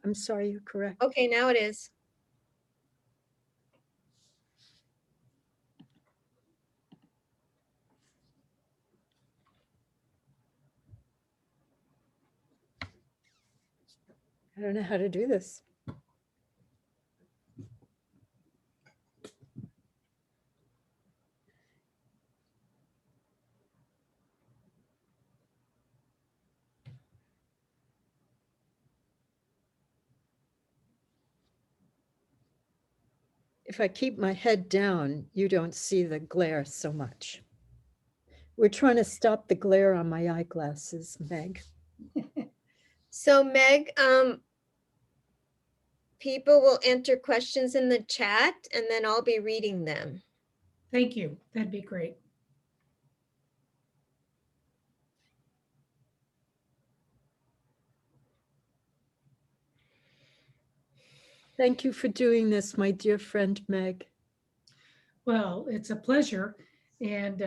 I'm sorry, you're correct. Okay, now it is. I don't know how to do this. If I keep my head down, you don't see the glare so much. We're trying to stop the glare on my eyeglasses, Meg. So Meg, people will enter questions in the chat and then I'll be reading them. Thank you. That'd be great. Thank you for doing this, my dear friend Meg. Well, it's a pleasure. And,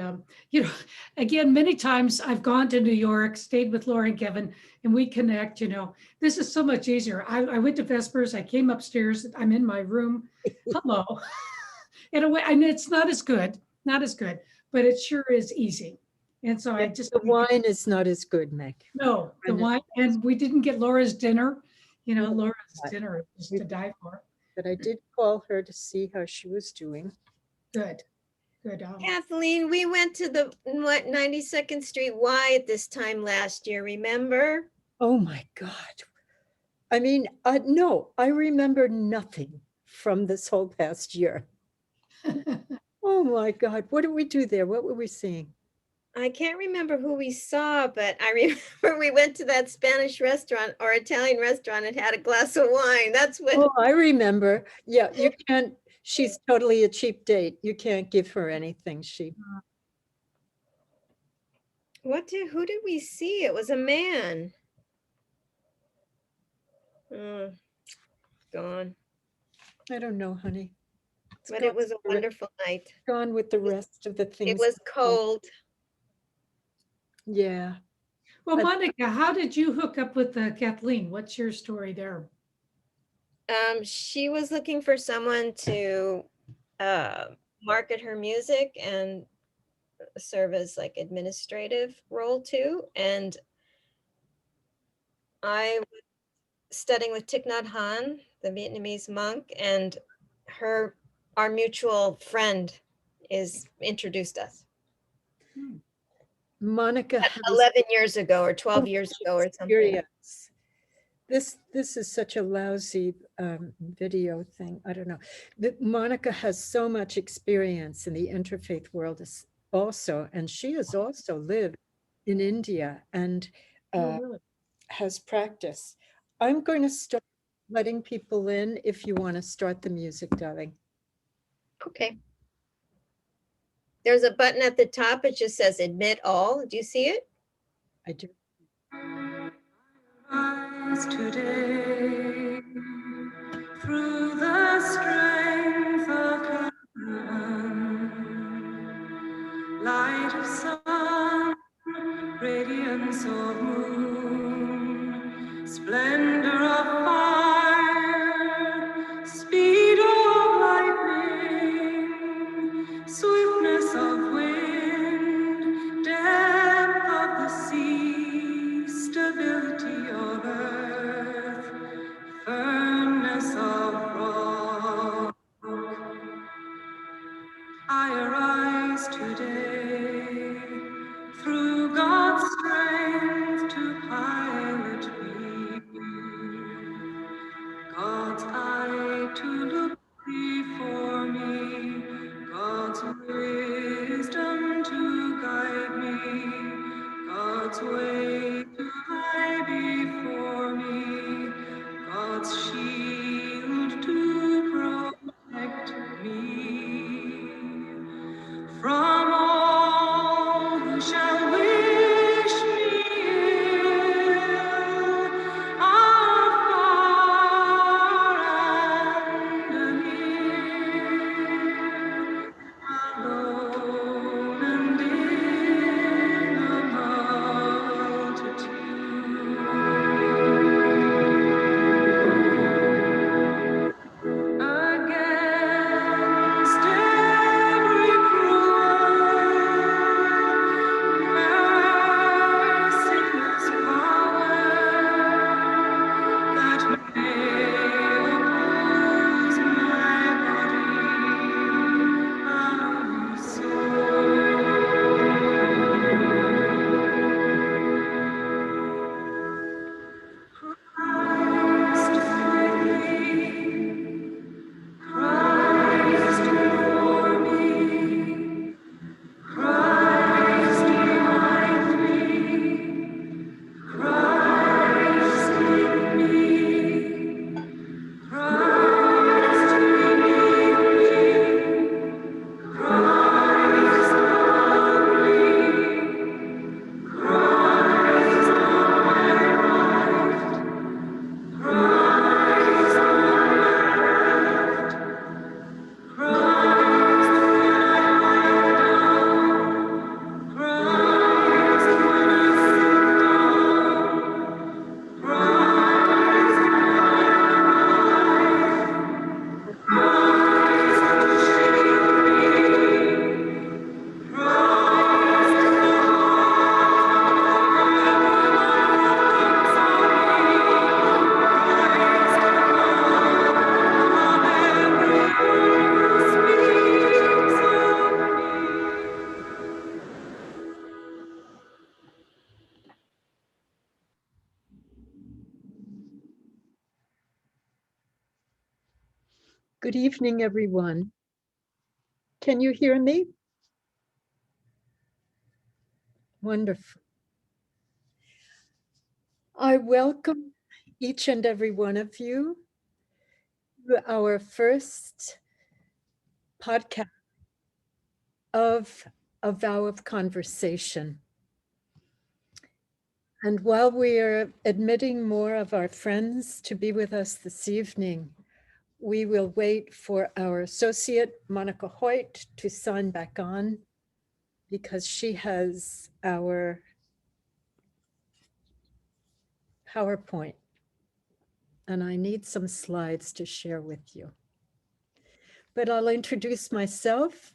you know, again, many times I've gone to New York, stayed with Laura and Kevin, and we connect, you know, this is so much easier. I went to Vespers, I came upstairs, I'm in my room. Hello. In a way, I mean, it's not as good, but it sure is easy. And so I just. The wine is not as good, Meg. No, the wine, and we didn't get Laura's dinner. You know, Laura's dinner is to die for. But I did call her to see how she was doing. Good. Good. Kathleen, we went to the 92nd Street Y at this time last year, remember? Oh my God. I mean, no, I remember nothing from this whole past year. Oh my God. What did we do there? What were we seeing? I can't remember who we saw, but I remember we went to that Spanish restaurant or Italian restaurant and had a glass of wine. That's what. Oh, I remember. Yeah, you can't, she's totally a cheap date. You can't give her anything. Who did we see? It was a man. Gone. I don't know, honey. But it was a wonderful night. Gone with the rest of the things. It was cold. Yeah. Well, Monica, how did you hook up with Kathleen? What's your story there? She was looking for someone to market her music and serve as like administrative role too. And I was studying with Thich Nhat Hanh, the Vietnamese monk, and our mutual friend introduced us. Monica has 11 years ago or 12 years ago or something. This is such a lousy video thing. I don't know. But Monica has so much experience in the interfaith world also, and she has also lived in India and has practice. I'm going to start letting people in if you want to start the music, darling. Okay. There's a button at the top. It just says admit all. Do you see it? I do. Today, through the strength of heaven, light of sun, radiance of moon, splendor of fire, speed of lightning, swiftness of wind, depth of the sea, stability of earth, firmness of rock. I arise today through God's strength to pilot me, God's eye to look before me, God's wisdom to guide me, God's way to lie before me, God's shield to protect me from all who shall wish me ill, afar and Good evening, everyone. Can you hear me? Wonderful. I welcome each and every one of you to our first podcast of A Vow of Conversation. And while we are admitting more of our friends to be with us this evening, we will wait for our associate, Monica Hoyt, to sign back on because she has our PowerPoint. And I need some slides to share with you. But I'll introduce myself.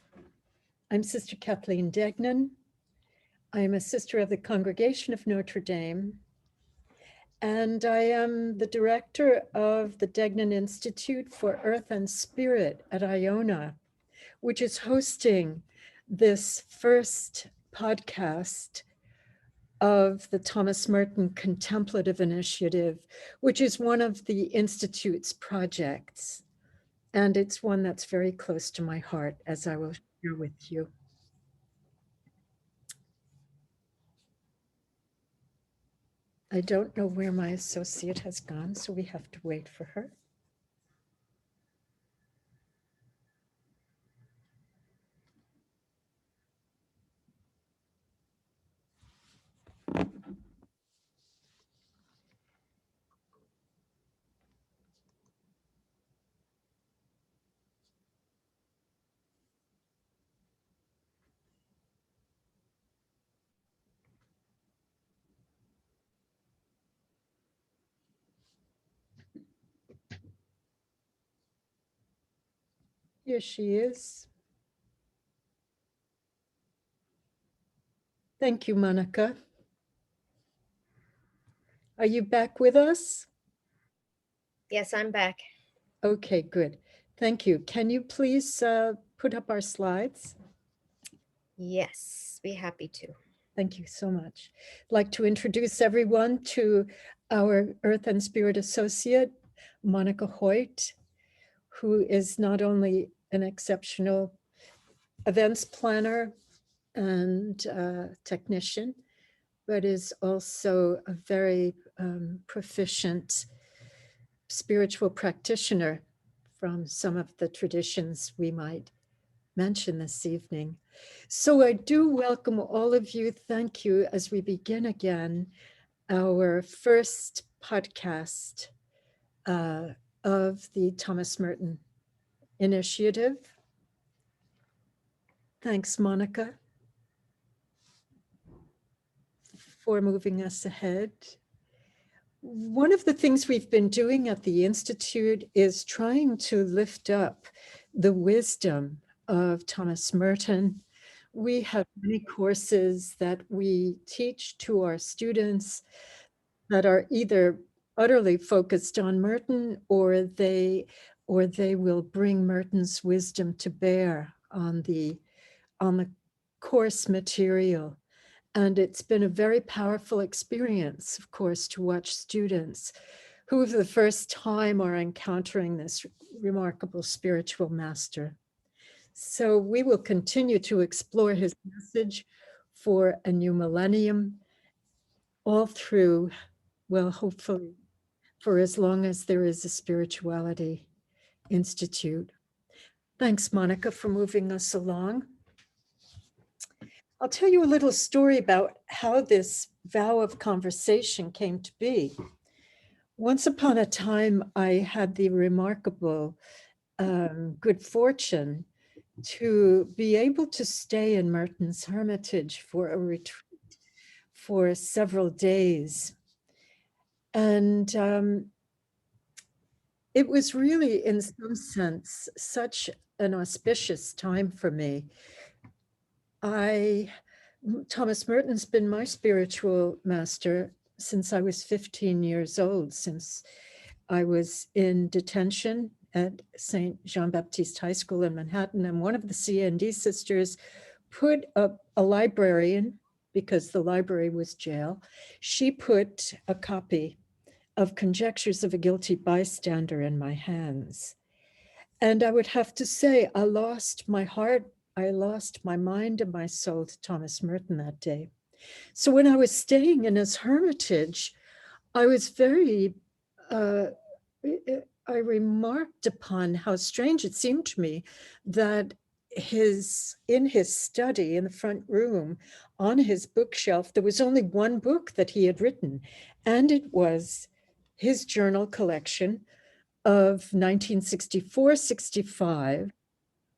I'm Sister Kathleen Deignan. I am a sister of the Congregation of Notre Dame, and I am the director of the Deignan Institute for Earth and Spirit at Iona, which is hosting this first podcast of the Thomas Merton Contemplative Initiative, which is one of the Institute's projects. And it's one that's very close to my heart, as I will share with you. I don't know where my associate has gone, so we have to wait for her. Here she is. Thank you, Monica. Are you back with us? Yes, I'm back. Okay, good. Thank you. Can you please put up our slides? Yes, be happy to. Thank you so much. I'd like to introduce everyone to our Earth and Spirit Associate, Monica Hoyt, who is not only an exceptional events planner and technician, but is also a very proficient spiritual practitioner from some of the traditions we might mention this evening. So I do welcome all of you. Thank you as we begin again our first podcast of the Thomas Merton Initiative. Thanks, Monica, for moving us ahead. One of the things we've been doing at the Institute is trying to lift up the wisdom of Thomas Merton. We have many courses that we teach to our students that are either utterly focused on Merton or they will bring Merton's wisdom to bear on the course material. And it's been a very powerful experience, of course, to watch students who for the first time are encountering this remarkable spiritual master. So we will continue to explore his message for a new millennium, all through, well, hopefully, for as long as there is a Spirituality Institute. Thanks, Monica, for moving us along. I'll tell you a little story about how this vow of conversation came to be. Once upon a time, I had the remarkable good fortune to be able to stay in Merton's Hermitage for a retreat for several days. And it was really, in some sense, such an auspicious time for me. Thomas Merton's been my spiritual master since I was 15 years old, since I was in detention at St. Jean-Baptiste High School in Manhattan. And one of the CND sisters put up a librarian, because the library was jail. She put a copy of Conjectures of a Guilty Bystander in my hands. And I would have to say, I lost my heart, I lost my mind and my soul to Thomas Merton that day. So when I was staying in his hermitage, I was very, uh, I remarked upon how strange it seemed to me that in his study in the front room, on his bookshelf, there was only one book that he had written, and it was his journal collection of 1964-65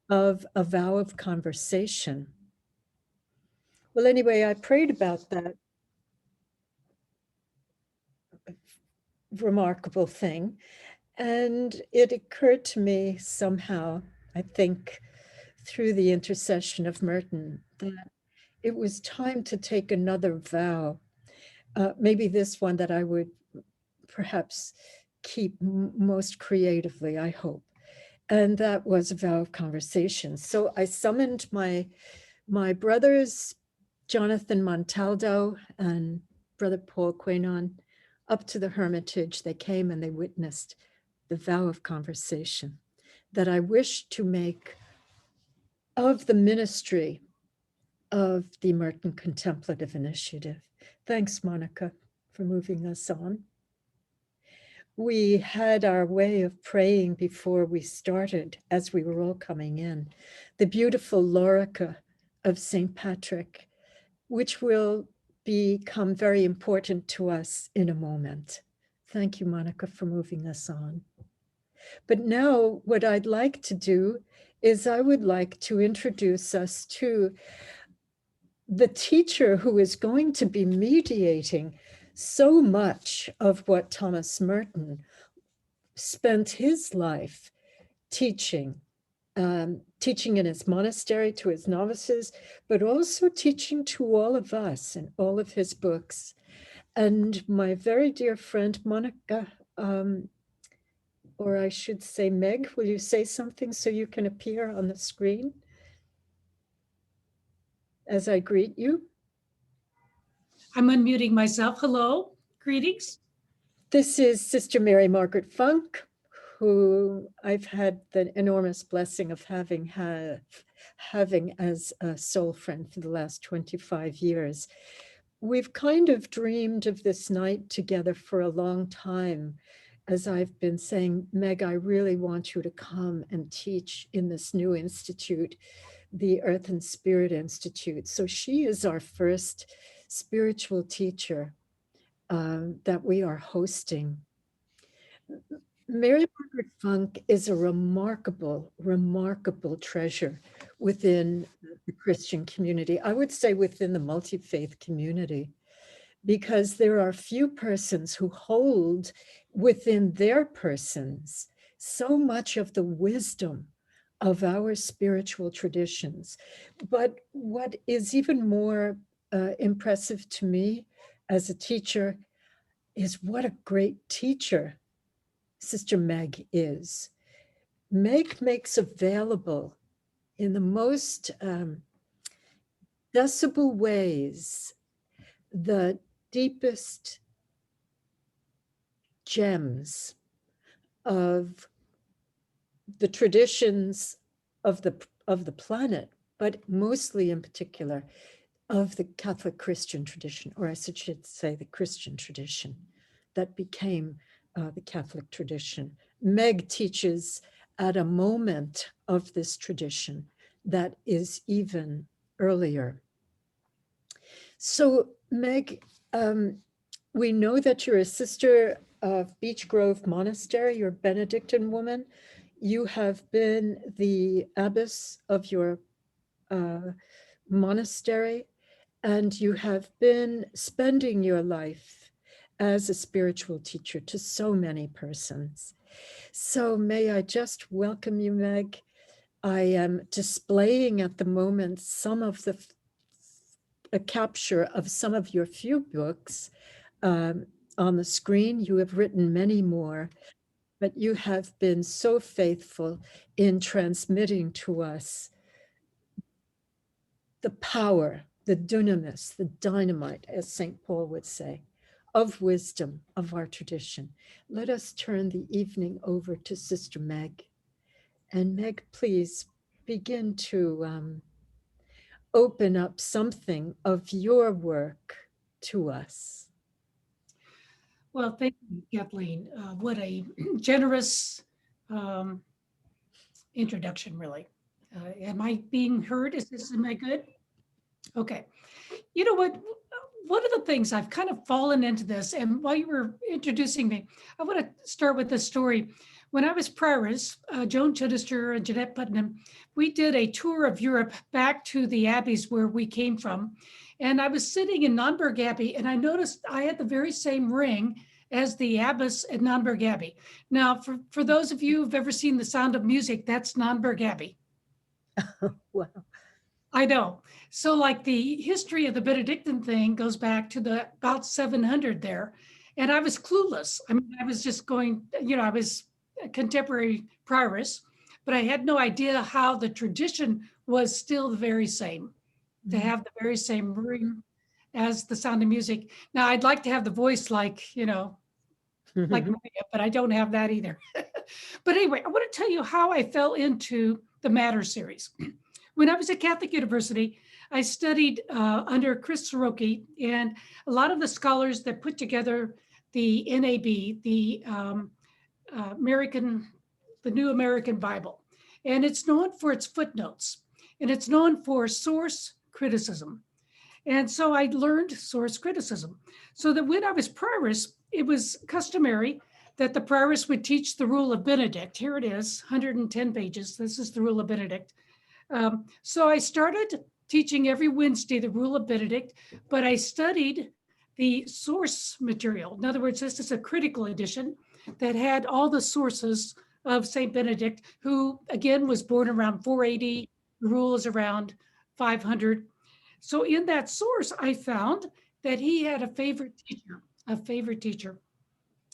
of A Vow of Conversation. Well, anyway, I prayed about that remarkable thing, and it occurred to me somehow, I think, through the intercession of Merton, that it was time to take another vow, maybe this one that I would perhaps keep most creatively, I hope. And that was A Vow of Conversation. So I summoned my brothers, Jonathan Montaldo and Brother Paul Quenon, up to the Hermitage. They came and they witnessed the vow of conversation that I wish to make of the ministry of the Merton Contemplative Initiative. Thanks, Monica, for moving us on. We had our way of praying before we started as we were all coming in. The beautiful Lorica of St. Patrick, which will become very important to us in a moment. Thank you, Monica, for moving us on. But now what I'd like to do is I would like to introduce us to the teacher who is going to be mediating so much of what Thomas Merton spent his life teaching, teaching in his monastery to his novices, but also teaching to all of us in all of his books. And my very dear friend, Monica, or I should say, Meg, will you say something so you can appear on the screen as I greet you? I'm unmuting myself. Hello, greetings. This is Sister Mary Margaret Funk, who I've had the enormous blessing of having as a soul friend for the last 25 years. We've kind of dreamed of this night together for a long time. As I've been saying, Meg, I really want you to come and teach in this new institute, the Earth and Spirit Institute. So she is our first spiritual teacher that we are hosting. Mary Margaret Funk is a remarkable, remarkable treasure within the Christian community. I would say within the multi-faith community, because there are few persons who hold within their persons so much of the wisdom of our spiritual traditions. But what is even more impressive to me as a teacher is what a great teacher Sister Meg is. Meg makes available in the most decibel ways the deepest gems of the traditions of the planet, but mostly in particular of the Catholic Christian tradition, or I should say the Christian tradition that became the Catholic tradition. Meg teaches at a moment of this tradition that is even earlier. So Meg, we know that you're a sister of Beech Grove Monastery, you're a Benedictine woman. You have been the abbess of your monastery, and you have been spending your life as a spiritual teacher to so many persons. So may I just welcome you, Meg. I am displaying at the moment some of a capture of some of your few books on the screen. You have written many more, but you have been so faithful in transmitting to us the power, the dunamis, the dynamite, as St. Paul would say, of wisdom of our tradition. Let us turn the evening over to Sister Meg And Meg, please begin to open up something of your work to us. Well, thank you, Kathleen. What a generous introduction, really. Am I being heard? Am I good? Okay. You know what? One of the things I've kind of fallen into this, and while you were introducing me, I want to start with this story. When I was prioress, Joan Chittister and Jeanette Putnam, we did a tour of Europe back to the abbeys where we came from. And I was sitting in Nonberg Abbey, and I noticed I had the very same ring as the abbess at Nonberg Abbey. Now, for those of you who've ever seen The Sound of Music, that's Nonberg Abbey. Wow. I know. So like the history of the Benedictine thing goes back to the about 700 there. And I was clueless. I mean, I was just going, I was a contemporary prioress, but I had no idea how the tradition was still the very same, to have the very same ring as The Sound of Music. Now I'd like to have the voice like like Maria, but I don't have that either. But anyway, I want to tell you how I fell into the Matter series. When I was at Catholic University, I studied under Chris Soroki, and a lot of the scholars that put together the NAB, the New American Bible. And it's known for its footnotes, and it's known for source criticism. And so I learned source criticism. So that when I was prioress, it was customary that the prioress would teach the Rule of Benedict. Here it is, 110 pages. This is the Rule of Benedict. So I started teaching every Wednesday the Rule of Benedict, but I studied the source material. In other words, this is a critical edition that had all the sources of St. Benedict, who again was born around 480, the rule is around 500. So in that source, I found that he had a favorite teacher.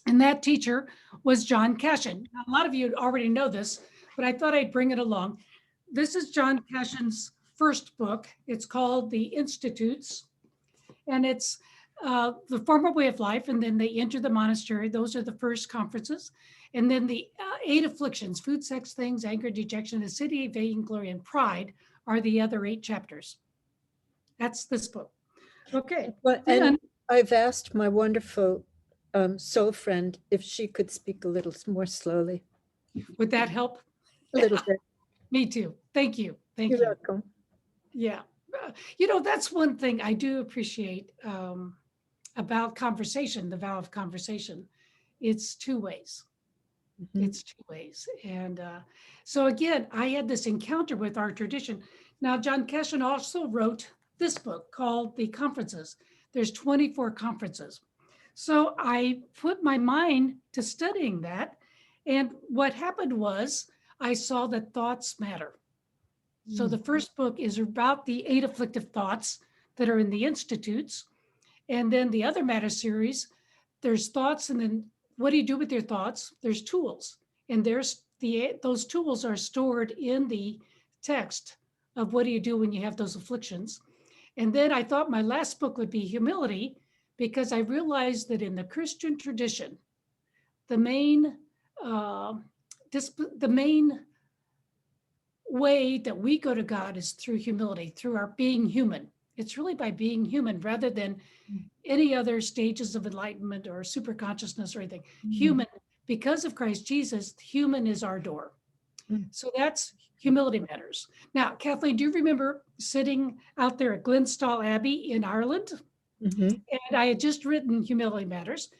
And that teacher was John Cashin. Now, a lot of you already know this, but I thought I'd bring it along. This is John Cashin's first book. It's called The Institutes, and it's the former way of life, and then they enter the monastery. Those are the first conferences. And then the 8 afflictions, food, sex, things, anger, dejection, acidity, vainglory, and pride are the other 8 chapters. That's this book. Okay. Well, and I've asked my wonderful soul friend if she could speak a little more slowly. Would that help? A little bit. Me too. Thank you. Thank You're you. welcome. Yeah. That's one thing I do appreciate about conversation, the vow of conversation. It's 2 ways. It's 2 ways. And so again, I had this encounter with our tradition. Now, John Cashin also wrote this book called The Conferences. There's 24 conferences. So I put my mind to studying that. And what happened was I saw that thoughts matter. So the first book is about the 8 afflictive thoughts that are in the Institutes. And then the other Matter series, there's thoughts, and then what do you do with your thoughts? There's tools. And those tools are stored in the text of what do you do when you have those afflictions. And then I thought my last book would be humility, because I realized that in the Christian tradition, the main way that we go to God is through humility, through our being human. It's really by being human rather than any other stages of enlightenment or super consciousness or anything. Human, because of Christ Jesus, human is our door. So that's Humility Matters. Now, Kathleen, do you remember sitting out there at Glenstall Abbey in Ireland? And I had just written Humility Matters,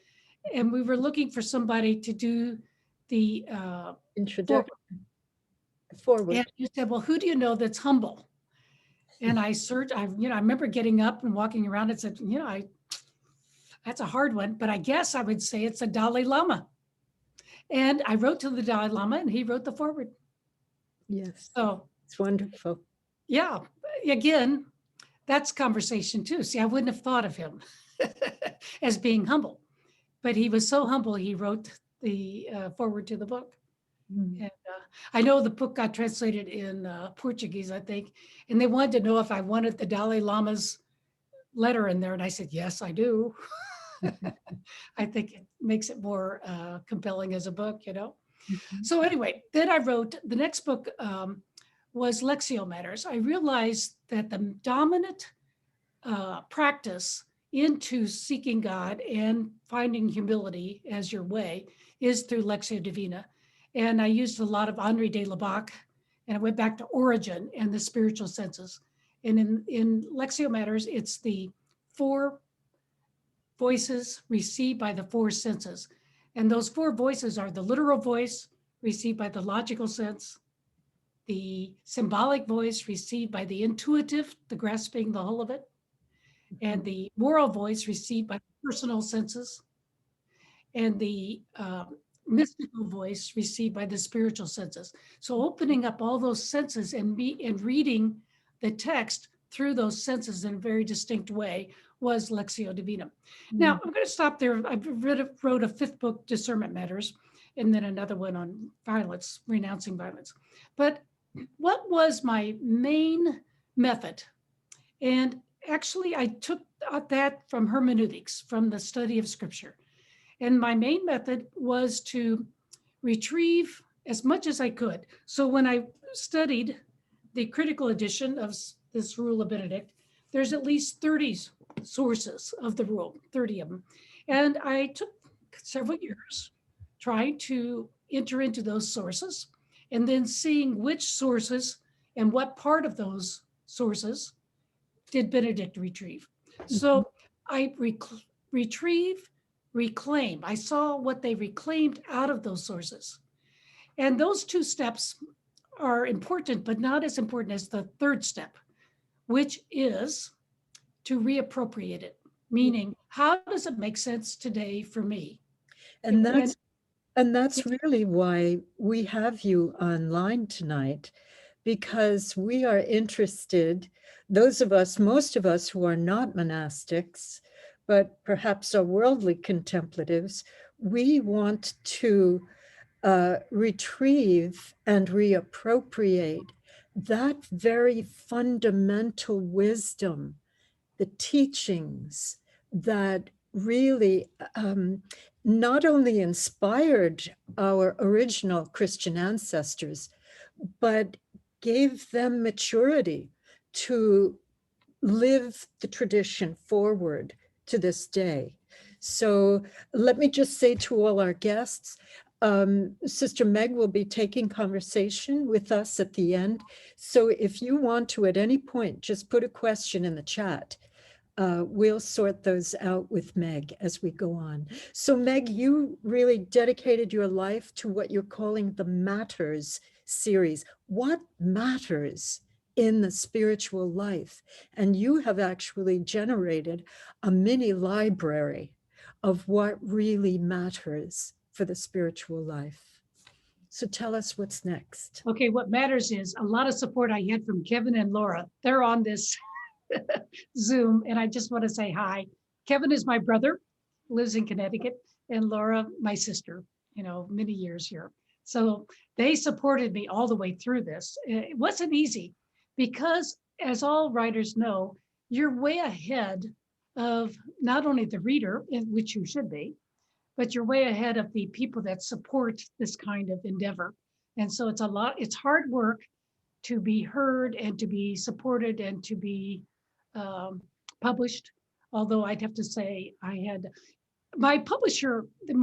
and we were looking for somebody to do the Introduction. Forward. And you said, well, who do you know that's humble? And I searched, I remember getting up and walking around and said, that's a hard one, but I guess I would say it's a Dalai Lama. And I wrote to the Dalai Lama, and he wrote the foreword. Yes. So it's wonderful. Yeah, again, that's conversation too. See, I wouldn't have thought of him as being humble, but he was so humble, he wrote the foreword to the book. And I know the book got translated in Portuguese, I think, and they wanted to know if I wanted the Dalai Lama's letter in there. And I said, yes, I do. I think it makes it more compelling as a book, So anyway, then I wrote, the next book was Lectio Matters. I realized that the dominant practice into seeking God and finding humility as your way is through Lectio Divina. And I used a lot of Henri de Labac, and I went back to Origin and the spiritual senses. And in Lectio Matters, it's the 4 voices received by the 4 senses. And those 4 voices are the literal voice received by the logical sense, the symbolic voice received by the intuitive, the grasping the whole of it, and the moral voice received by the personal senses, and the mystical voice received by the spiritual senses. So opening up all those senses and reading the text through those senses in a very distinct way was Lectio Divina. Now, I'm going to stop there. I wrote a 5th book, Discernment Matters, and then another one on violence, renouncing violence. But what was my main method? And actually, I took that from hermeneutics, from the study of scripture. And my main method was to retrieve as much as I could. So when I studied the critical edition of this Rule of Benedict, there's at least 30 sources of the rule, 30 of them. And I took several years trying to enter into those sources and then seeing which sources and what part of those sources did Benedict retrieve. So I retrieve, reclaim. I saw what they reclaimed out of those sources. And those 2 steps are important, but not as important as the 3rd step, which is to reappropriate it. Meaning, how does it make sense today for me? And that's really why we have you online tonight, because we are interested, those of us, most of us who are not monastics, but perhaps are worldly contemplatives, we want to retrieve and reappropriate that very fundamental wisdom, the teachings that really not only inspired our original Christian ancestors, but gave them maturity to live the tradition forward to this day. So let me just say to all our guests, Sister Meg will be taking conversation with us at the end. So if you want to at any point, just put a question in the chat. We'll sort those out with Meg as we go on. So Meg, you really dedicated your life to what you're calling the Matters series. What matters in the spiritual life? And you have actually generated a mini library of what really matters for the spiritual life. So tell us what's next. Okay, what matters is a lot of support I had from Kevin and Laura. They're on this Zoom, and I just want to say hi. Kevin is my brother, lives in Connecticut, and Laura, my sister, many years here. So they supported me all the way through this. It wasn't easy because, as all writers know, you're way ahead of not only the reader, which you should be, but you're way ahead of the people that support this kind of endeavor. And so it's hard work to be heard and to be supported and to be published. Although I'd have to say I had my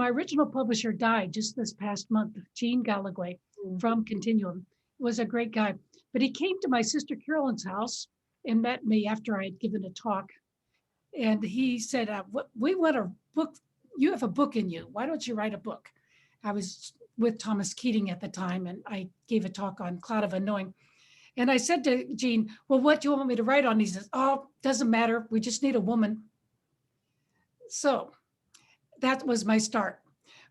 original publisher died just this past month, Gene Galloway from Continuum, was a great guy. But he came to my sister Carolyn's house and met me after I had given a talk. And he said, we want a book. You have a book in you. Why don't you write a book? I was with Thomas Keating at the time, and I gave a talk on Cloud of Unknowing. And I said to Gene, well, what do you want me to write on? He says, oh, doesn't matter. We just need a woman. So that was my start.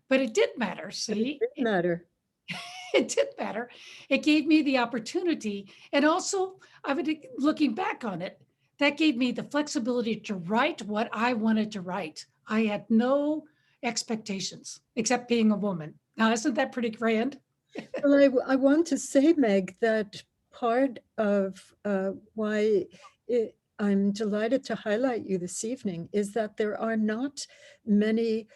But it did matter, see? It did matter. It did matter. It gave me the opportunity. And also, looking back on it, that gave me the flexibility to write what I wanted to write. I had no expectations except being a woman. Now, isn't that pretty grand? Well, I want to say, Meg, that part of why I'm delighted to highlight you this evening is that there are not many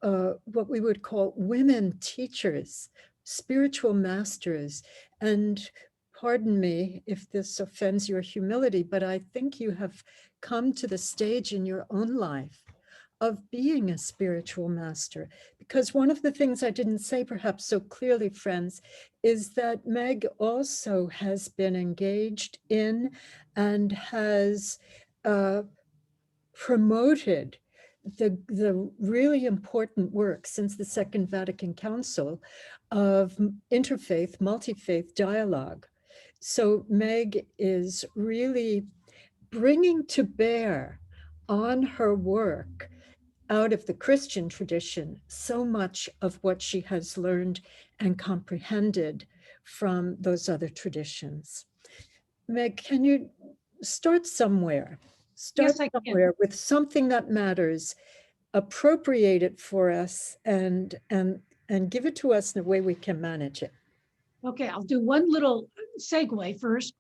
what we would call women teachers, spiritual masters. And pardon me if this offends your humility, but I think you have come to the stage in your own life of being a spiritual master. Because one of the things I didn't say perhaps so clearly, friends, is that Meg also has been engaged in and has promoted the really important work since the Second Vatican Council of interfaith, multi-faith dialogue. So Meg is really bringing to bear on her work out of the Christian tradition so much of what she has learned and comprehended from those other traditions. Meg, can you start somewhere? Start Yes, I can. somewhere with something that matters, appropriate it for us, and give it to us in a way we can manage it. Okay, I'll do one little segue first.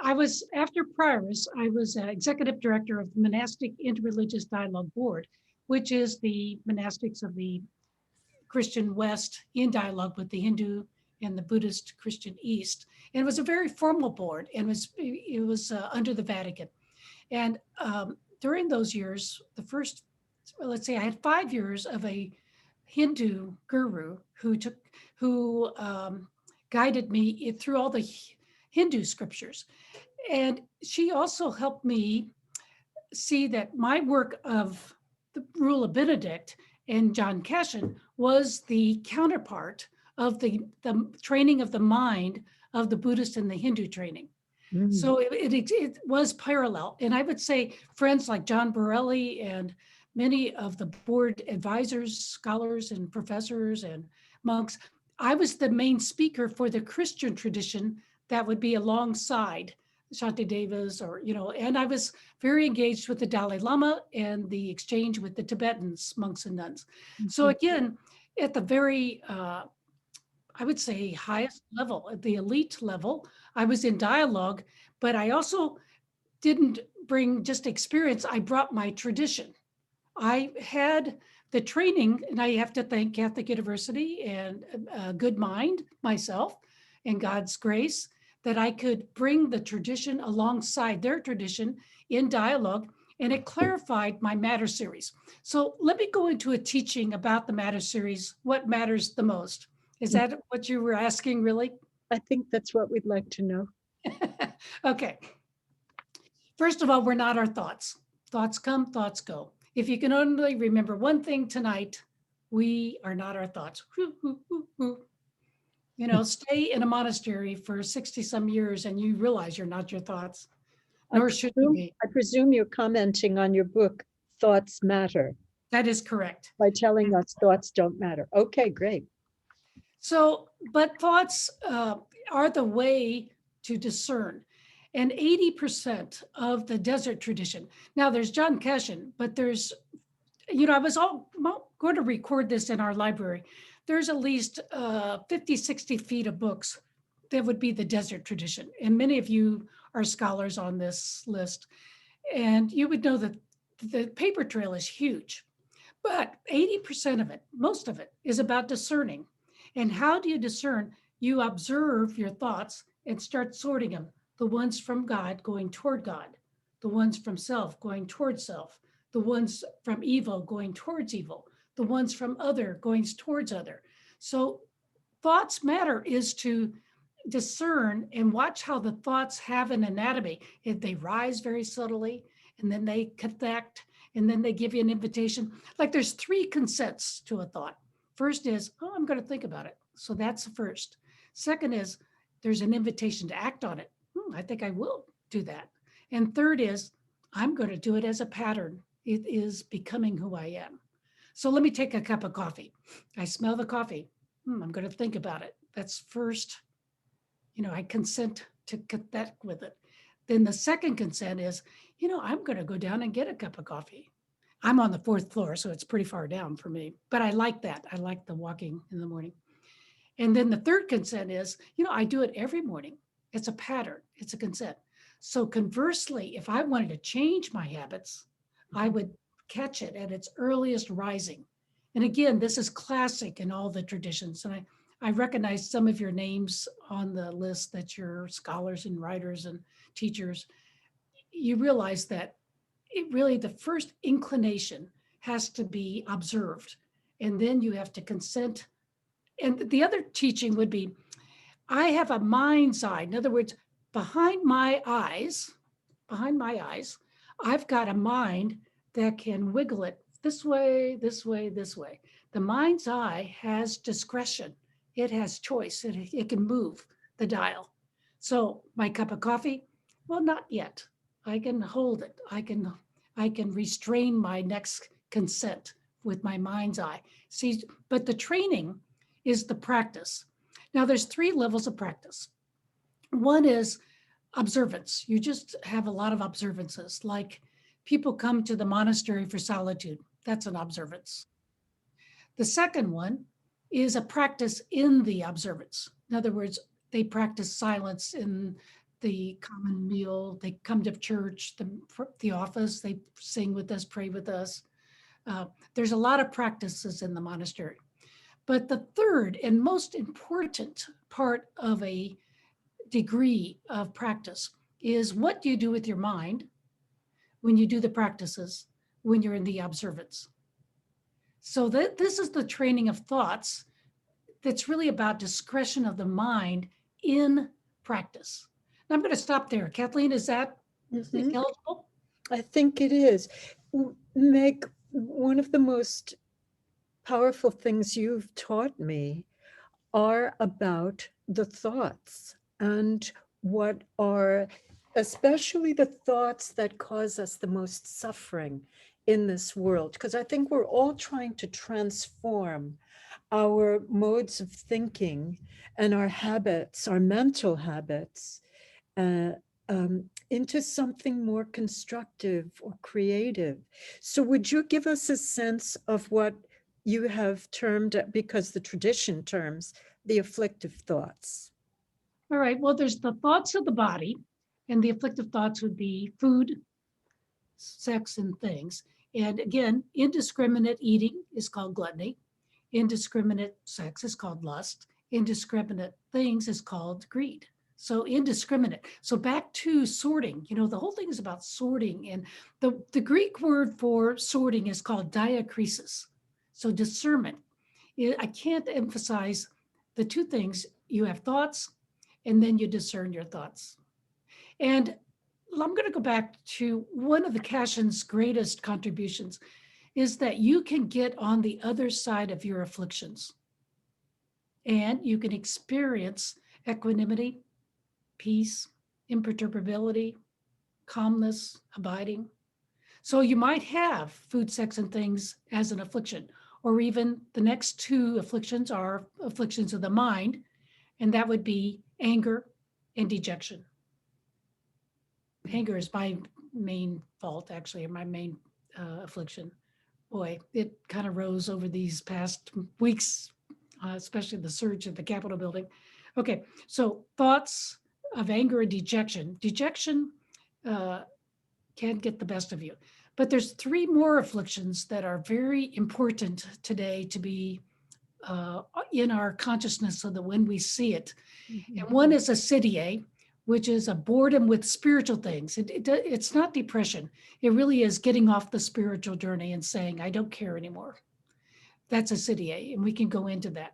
I was, after Prioress, I was executive director of the Monastic Interreligious Dialogue Board, which is the monastics of the Christian West in dialogue with the Hindu and the Buddhist Christian East. And it was a very formal board, and it was under the Vatican. And during those years, the first, let's say I had 5 years of a Hindu guru who guided me through all the Hindu scriptures. And she also helped me see that my work of the Rule of Benedict and John Cashin was the counterpart of the training of the mind of the Buddhist and the Hindu training. So it was parallel. And I would say friends like John Borelli and many of the board advisors, scholars and professors and monks, I was the main speaker for the Christian tradition that would be alongside Shantidevas or, and I was very engaged with the Dalai Lama and the exchange with the Tibetans, monks and nuns. So again, at the very, I would say highest level, at the elite level, I was in dialogue, but I also didn't bring just experience, I brought my tradition. I had the training, and I have to thank Catholic University and a good mind, myself, and God's grace, that I could bring the tradition alongside their tradition in dialogue, and it clarified my Matter series. So let me go into a teaching about the Matter series, what matters the most. Is that what you were asking, really? I think that's what we'd like to know. Okay. First of all, we're not our thoughts. Thoughts come, thoughts go. If you can only remember one thing tonight, we are not our thoughts. Stay in a monastery for 60 some years and you realize you're not your thoughts, nor should you be. I presume you're commenting on your book, Thoughts Matter. That is correct. By telling us thoughts don't matter. Okay, great. So, but thoughts are the way to discern. And 80% of the desert tradition, now there's John Cashin, but there's, I was going to record this in our library. There's at least 50, 60 feet of books that would be the desert tradition. And many of you are scholars on this list. And you would know that the paper trail is huge, but 80% of it, most of it, is about discerning. And how do you discern? You observe your thoughts and start sorting them. The ones from God going toward God, the ones from self going toward self, the ones from evil going towards evil, the ones from other going towards other. So thoughts matter is to discern and watch how the thoughts have an anatomy. If they rise very subtly and then they connect and then they give you an invitation. Like there's 3 consents to a thought. First is, oh, I'm going to think about it. So that's the first. Second is there's an invitation to act on it. I think I will do that. And third is I'm going to do it as a pattern. It is becoming who I am. So let me take a cup of coffee. I smell the coffee. I'm going to think about it. That's first, I consent to connect with it. Then the second consent is, I'm going to go down and get a cup of coffee. I'm on the 4th floor, so it's pretty far down for me, but I like that. I like the walking in the morning. And then the third consent is, I do it every morning. It's a pattern. It's a consent. So conversely, if I wanted to change my habits, I would catch it at its earliest rising. And again, this is classic in all the traditions. And I recognize some of your names on the list that you're scholars and writers and teachers. You realize that it really, the first inclination has to be observed, and then you have to consent. And the other teaching would be, I have a mind's eye. In other words, behind my eyes, I've got a mind that can wiggle it this way, this way, this way. The mind's eye has discretion. It has choice. It can move the dial. So my cup of coffee, well, not yet. I can hold it. I can restrain my next consent with my mind's eye. See, but the training is the practice. Now there's 3 levels of practice. One is observance. You just have a lot of observances, like people come to the monastery for solitude. That's an observance. The second one is a practice in the observance. In other words, they practice silence in the common meal. They come to church, the office, they sing with us, pray with us. There's a lot of practices in the monastery. But the third and most important part of a degree of practice is, what do you do with your mind when you do the practices, when you're in the observance? So this is the training of thoughts that's really about discretion of the mind in practice. Now I'm going to stop there. Kathleen, is that eligible? I think it is. Meg, one of the most powerful things you've taught me are about the thoughts, and what are especially the thoughts that cause us the most suffering in this world. Because I think we're all trying to transform our modes of thinking and our habits, our mental habits, into something more constructive or creative. So would you give us a sense of what you have termed, because the tradition terms, the afflictive thoughts? All right, well, there's the thoughts of the body, and the afflictive thoughts would be food, sex, and things. And again, indiscriminate eating is called gluttony. Indiscriminate sex is called lust. Indiscriminate things is called greed. So indiscriminate. So back to sorting, the whole thing is about sorting. And the Greek word for sorting is called diakrisis. So discernment. I can't emphasize the 2 things. You have thoughts, and then you discern your thoughts. And I'm going to go back to one of the Cashin's greatest contributions is that you can get on the other side of your afflictions, and you can experience equanimity, peace, imperturbability, calmness, abiding. So you might have food, sex, and things as an affliction, or even the next 2 afflictions are afflictions of the mind, and that would be anger and dejection. Anger is my main fault, actually, or my main affliction. Boy, it kind of rose over these past weeks, especially the surge at the Capitol building. Okay, so thoughts of anger and dejection. Dejection can get the best of you. But there's 3 more afflictions that are very important today to be in our consciousness, so that when we see it, and one is acidie, which is a boredom with spiritual things. It's not depression. It really is getting off the spiritual journey and saying, I don't care anymore. That's acidie, and we can go into that.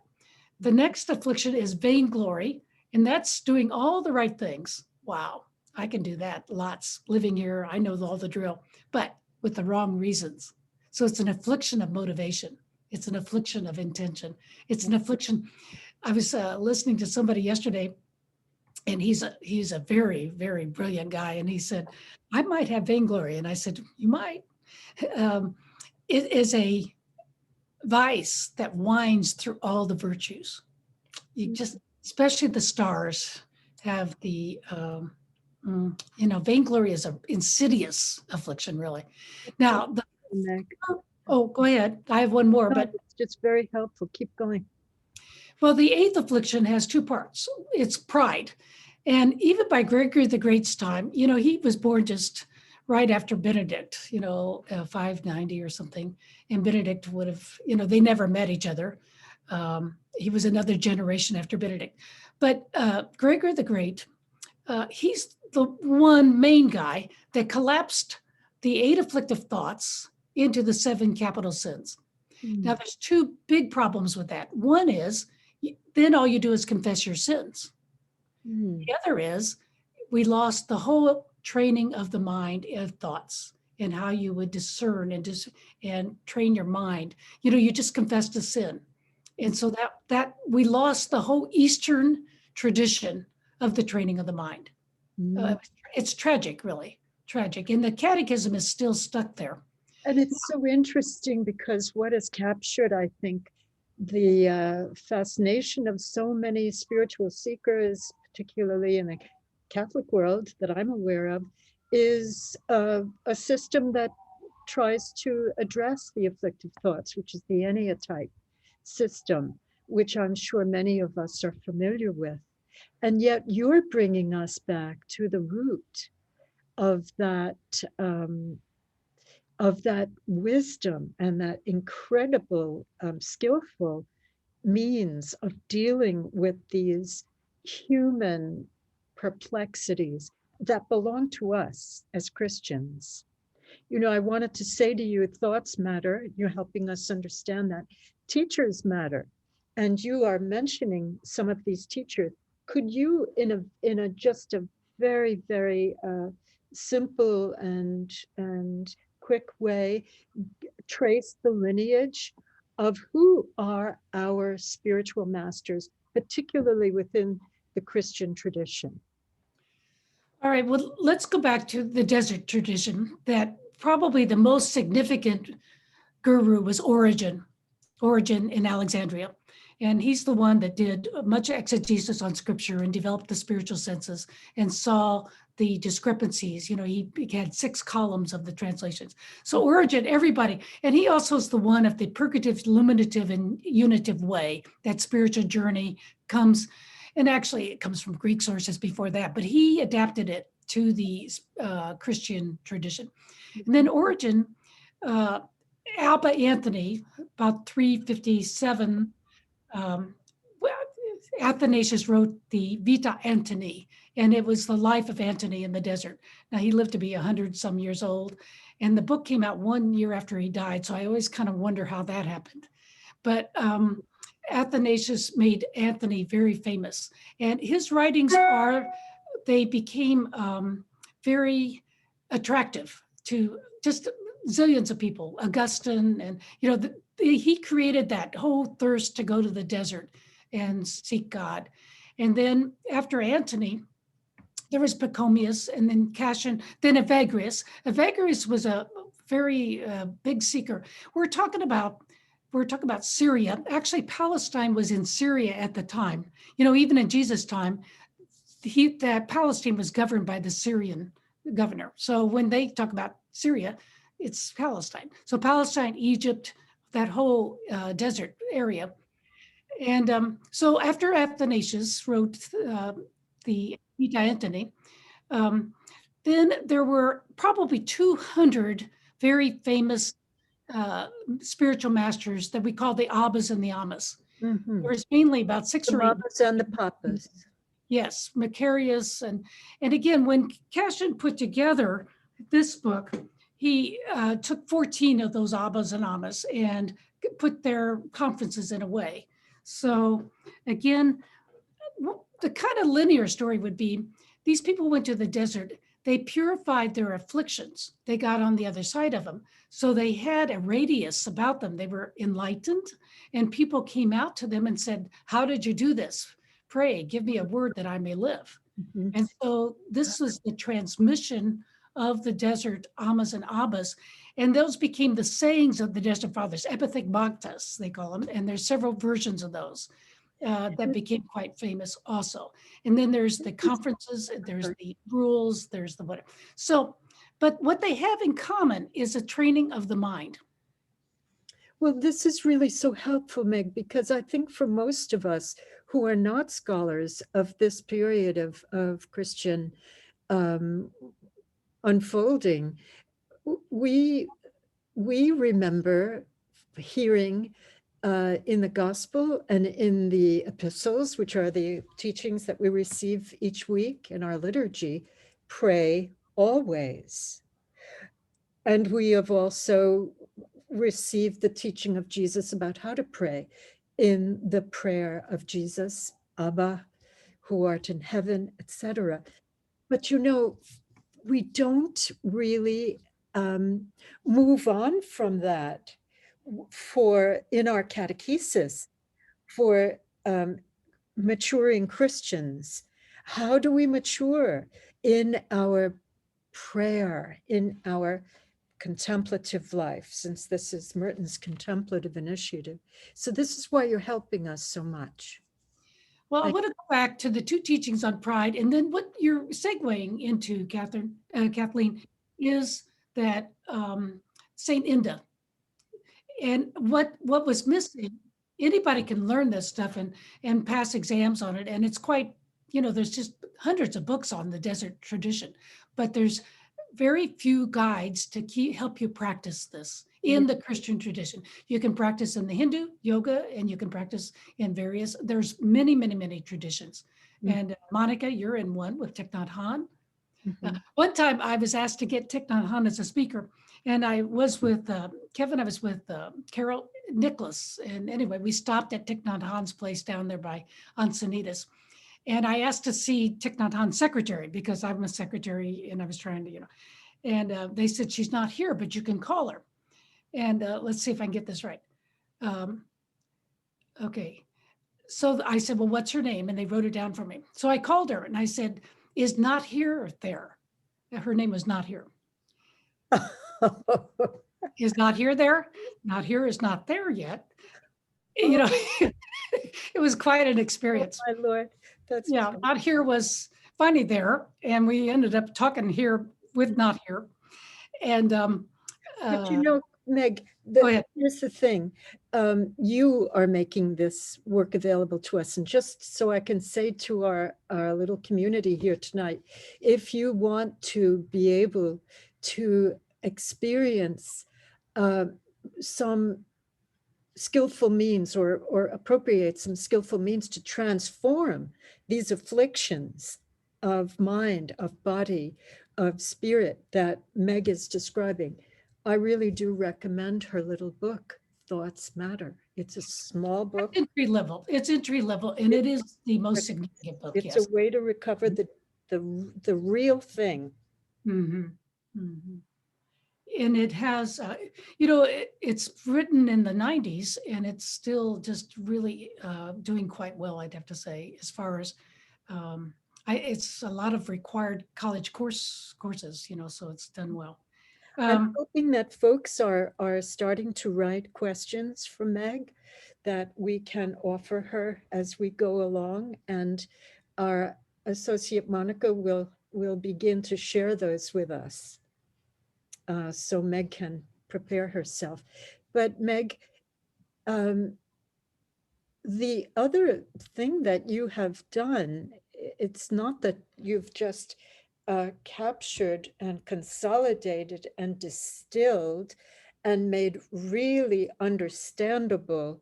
The next affliction is vainglory, and that's doing all the right things. Wow, I can do that lots. Living here, I know all the drill, but with the wrong reasons. So it's an affliction of motivation. It's an affliction of intention. It's an affliction. I was listening to somebody yesterday, and he's a very, very brilliant guy. And he said, I might have vainglory. And I said, you might. It is a vice that winds through all the virtues. You just, especially the stars, have the, vainglory is an insidious affliction, really. Now, go ahead. I have one more, but it's just very helpful. Keep going. Well, the 8th affliction has 2 parts. It's pride. And even by Gregory the Great's time, he was born just right after Benedict, 590 or something. And Benedict would have, they never met each other. He was another generation after Benedict. But Gregor the Great, he's the one main guy that collapsed the 8 afflictive thoughts into the 7 capital sins. Now, there's 2 big problems with that. One is then all you do is confess your sins. The other is we lost the whole training of the mind of thoughts and how you would discern and train your mind. You just confessed a sin. And so that we lost the whole Eastern tradition of the training of the mind. It's tragic, really tragic. And the catechism is still stuck there. And it's so interesting because what has captured, I think, the fascination of so many spiritual seekers, particularly in the Catholic world that I'm aware of, is a system that tries to address the afflictive thoughts, which is the Enneatype system, which I'm sure many of us are familiar with. And yet you're bringing us back to the root of that wisdom and that incredible, skillful means of dealing with these human perplexities that belong to us as Christians. I wanted to say to you, thoughts matter. You're helping us understand that. Teachers matter. And you are mentioning some of these teachers. Could you, in a just a very, very simple and quick way, trace the lineage of who are our spiritual masters, particularly within the Christian tradition? All right, well, let's go back to the desert tradition. That probably the most significant guru was Origen in Alexandria. And he's the one that did much exegesis on scripture and developed the spiritual senses and saw the discrepancies. He had 6 columns of the translations. So Origen, everybody, and he also is the one of the purgative, illuminative, and unitive way. That spiritual journey comes, and actually it comes from Greek sources before that, but he adapted it to the Christian tradition. And then Origen, Alba Anthony, about 357, Athanasius wrote the Vita Antony, and it was the life of Antony in the desert. Now, he lived to be 100 some years old, and the book came out 1 year after he died, so I always kind of wonder how that happened. But Athanasius made Anthony very famous, and his writings they became very attractive to just zillions of people. Augustine, and he created that whole thirst to go to the desert and seek God. And then after Antony, there was Pachomius, and then Cassian, then Evagrius. Evagrius was a very big seeker. We're talking about Syria. Actually, Palestine was in Syria at the time. Even in Jesus' time, that Palestine was governed by the Syrian governor. So when they talk about Syria, it's Palestine. So Palestine, Egypt, that whole desert area. And so after Athanasius wrote the Vita Antony, then there were probably 200 very famous spiritual masters that we call the Abbas and the Ammas. Mm-hmm. There was mainly about 6 The or 8. Mamas and the Papas. Yes, Macarius. And again, when Cassian put together this book, he took 14 of those Abbas and Ammas and put their conferences in a way. So again, the kind of linear story would be these people went to the desert, they purified their afflictions, they got on the other side of them. So they had a radius about them. They were enlightened, and people came out to them and said, how did you do this? Pray, give me a word that I may live. Mm-hmm. And so this was the transmission of the desert Ammas and Abbas. And those became the sayings of the desert fathers, epithegmata, they call them. And there's several versions of those that became quite famous also. And then there's the conferences, there's the rules, there's the whatever. So, but what they have in common is a training of the mind. Well, this is really so helpful, Meg, because I think for most of us who are not scholars of this period of Christian unfolding, we remember hearing in the gospel and in the epistles, which are the teachings that we receive each week in our liturgy, pray always. And we have also received the teaching of Jesus about how to pray in the prayer of Jesus, Abba, who art in heaven, etc. But we don't really move on from that for in our catechesis for maturing Christians. How do we mature in our prayer, in our contemplative life, since this is Merton's contemplative initiative? So this is why you're helping us so much. Well, I want to go back to the two teachings on pride, and then what you're segueing into, Kathleen, is that Saint Inda, and what was missing. Anybody can learn this stuff and pass exams on it, and it's quite, there's just hundreds of books on the desert tradition, but there's very few guides to help you practice this in the Christian tradition. You can practice in the Hindu yoga, and you can practice in there's many, many, many traditions. And Monica, you're in one with Thich Nhat Hanh. One time I was asked to get Thich Nhat Hanh as a speaker, and I was with Kevin, I was with Carol Nicholas. And anyway, we stopped at Thich Nhat Hanh's place down there by Encinitas. And I asked to see Thich Nhat Hanh's secretary, because I'm a secretary and I was trying to, and they said, she's not here, but you can call her. And let's see if I can get this right. Okay. So I said, well, what's her name? And they wrote it down for me. So I called her and I said, is not here or there? Her name was not here. Is not here there? Not here is not there yet. It was quite an experience. Oh, my Lord. That's not here was funny there. And we ended up talking here with not here. And but Meg, here's the thing. You are making this work available to us. And just so I can say to our little community here tonight, if you want to be able to experience some skillful means or appropriate some skillful means to transform these afflictions of mind, of body, of spirit that Meg is describing, I really do recommend her little book, Thoughts Matter. It's a small book. Entry level. It's entry level, and it is the most significant book. It's a way to recover the real thing. And it has, it's written in the 90s, and it's still just really doing quite well, I'd have to say, as far as it's a lot of required college courses, so it's done well. I'm hoping that folks are starting to write questions for Meg that we can offer her as we go along, and our associate Monica will begin to share those with us. So Meg can prepare herself. But Meg, the other thing that you have done, it's not that you've just captured and consolidated and distilled and made really understandable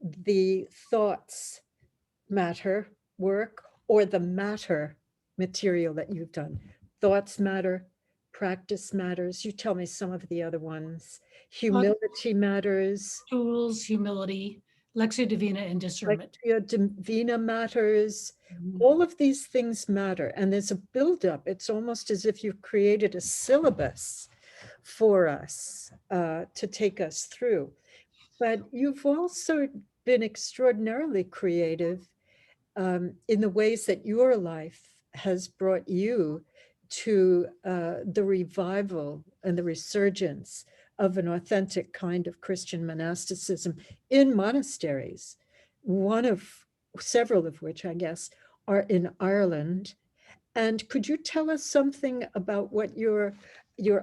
the thoughts matter work or the matter material that you've done. Thoughts matter, practice matters. You tell me some of the other ones. Humility matters. Tools, humility, Lectio Divina, and discernment. Lectio Divina matters. All of these things matter. And there's a buildup. It's almost as if you've created a syllabus for us to take us through. But you've also been extraordinarily creative in the ways that your life has brought you to the revival and the resurgence of an authentic kind of Christian monasticism in monasteries, one of several of which, I guess, are in Ireland. And could you tell us something about what your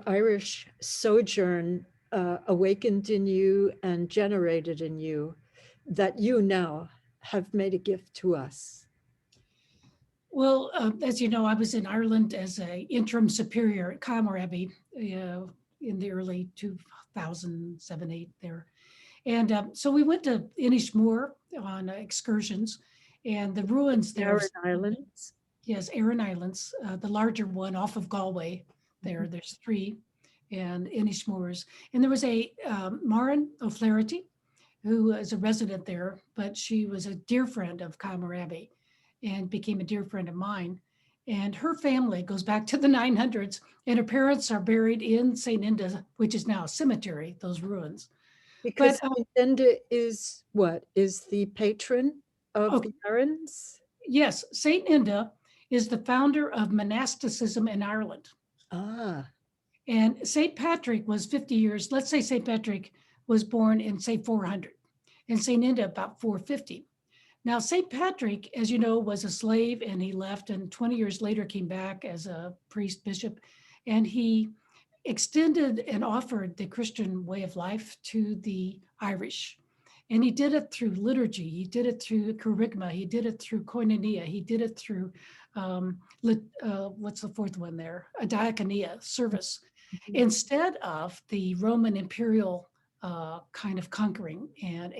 Irish sojourn awakened in you and generated in you that you now have made a gift to us? Well, as you know, I was in Ireland as an interim superior at Calmar Abbey in the early 2007, 8 there. And so we went to Inishmore on excursions, and the ruins there. Aran Islands. Yes, Aran Islands, the larger one off of Galway. There's 3, and Inishmores. And there was a Marin O'Flaherty, who is a resident there, but she was a dear friend of Kyle Abbey and became a dear friend of mine. And her family goes back to the 900s, and her parents are buried in St. Inda, which is now a cemetery, those ruins. Because But, Linda is what? Is the patron of Oh. the Arans? yes, St. Inda is the founder of monasticism in Ireland. Ah, And St. Patrick was 50 years, let's say St. Patrick was born in, say, 400, and St. Inda about 450. Now, St. Patrick, as you know, was a slave, and he left, and 20 years later came back as a priest bishop, and he extended and offered the Christian way of life to the Irish. And he did it through liturgy, he did it through kerygma, he did it through koinonia, he did it through, what's the fourth one there? A diaconia service, instead of the Roman imperial kind of conquering and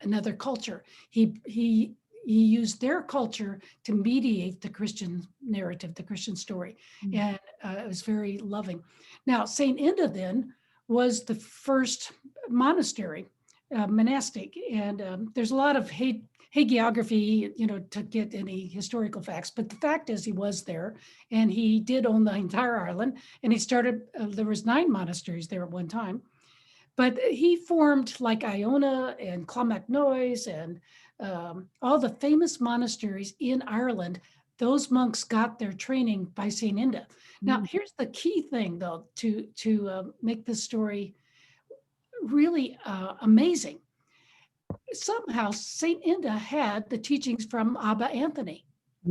another culture. He used their culture to mediate the Christian narrative, the Christian story, and it was very loving. Now, Saint Inda then was the first monastery, monastic, and there's a lot of hagiography, to get any historical facts. But the fact is, he was there, and he did own the entire island. And he started. There was 9 monasteries there at one time. But he formed like Iona and Clonmacnoise and all the famous monasteries in Ireland. Those monks got their training by St. Inda. Now, here's the key thing, though, to make this story really amazing. Somehow, St. Inda had the teachings from Abba Anthony.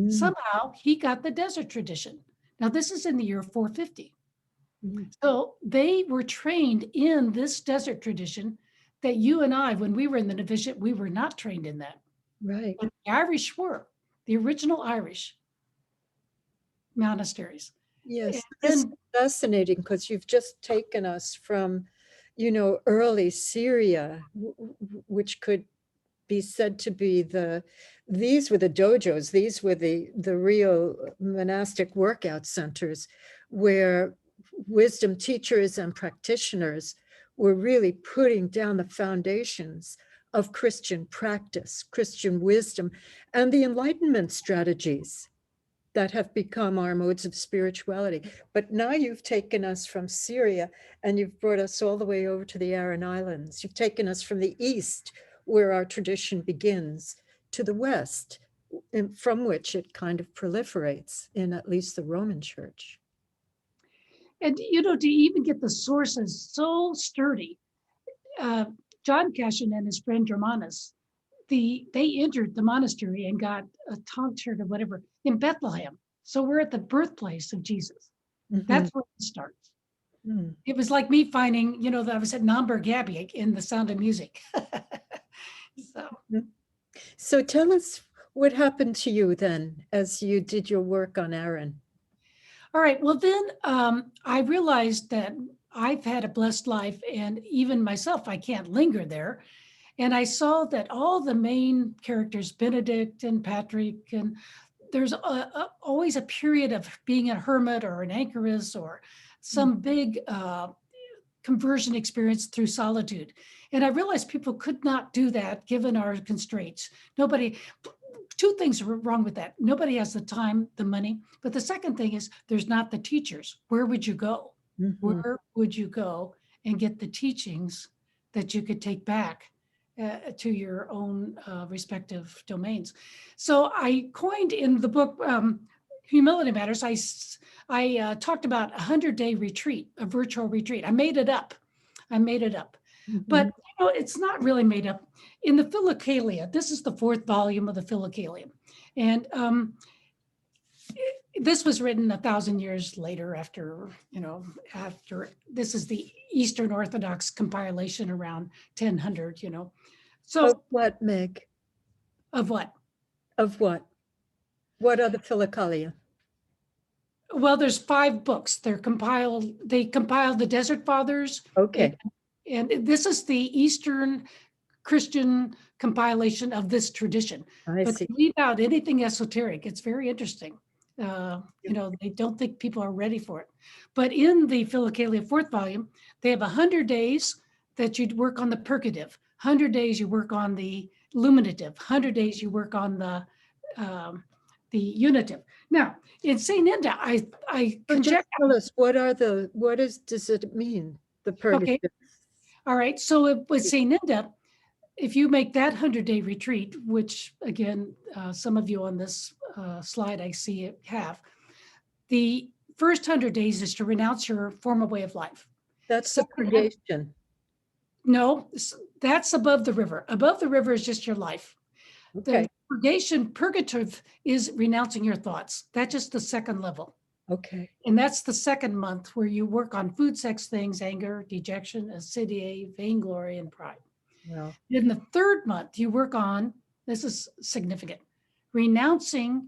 Somehow, he got the desert tradition. Now, this is in the year 450. So they were trained in this desert tradition that you and I, when we were in the novitiate, we were not trained in that. right. But the Irish were, the original Irish monasteries. Yes, And this is fascinating because you've just taken us from, early Syria, which could be said to be these were the dojos, these were the real monastic workout centers where wisdom teachers and practitioners were really putting down the foundations of Christian practice, Christian wisdom, and the Enlightenment strategies that have become our modes of spirituality. But now you've taken us from Syria and you've brought us all the way over to the Aran Islands. You've taken us from the East, where our tradition begins, to the West, from which it kind of proliferates in at least the Roman Church. And, to even get the sources so sturdy, John Cashin and his friend Germanus, they entered the monastery and got a tonsure or whatever in Bethlehem. So we're at the birthplace of Jesus. That's where it starts. It was like me finding, that I was at Naumburg Abbey in The Sound of Music. So tell us what happened to you then as you did your work on Aran. All right. Well, then I realized that I've had a blessed life, and even myself, I can't linger there. And I saw that all the main characters, Benedict and Patrick, and there's always a period of being a hermit or an anchoress or some big conversion experience through solitude. And I realized people could not do that given our constraints. Two things are wrong with that. Nobody has the time, the money. But the second thing is there's not the teachers. Where would you go? Where would you go and get the teachings that you could take back to your own respective domains? So I coined in the book, Humility Matters, I talked about 100-day retreat, a virtual retreat. I made it up. But it's not really made up. In the Philokalia, this is the 4th volume of the Philokalia. And this was written 1,000 years later after this is the Eastern Orthodox compilation around 1000, So of what, Meg? Of what? Of what? What are the Philokalia? Well, there's 5 books. They compiled the Desert Fathers. Okay. And this is the Eastern Christian compilation of this tradition. I But see. leave out anything esoteric. It's very interesting. They don't think people are ready for it. But in the Philokalia 4th volume, they have 100 days that you work on the purgative, 100 days you work on the illuminative, 100 days you work on the unitive. Now, in St. Inda, I So can just check. tell us, does it mean, the purgative? All right. So with St. Inda, if you make that 100-day retreat, which again, some of you on this slide I see it have, the first 100 days is to renounce your former way of life. That's the purgation. No, that's above the river. Above the river is just your life. Okay, The purgative is renouncing your thoughts. That's just the second level. okay. And that's the second month where you work on food, sex, things, anger, dejection, acidity, vainglory, and pride. Well, In the third month, you work on, this is significant, renouncing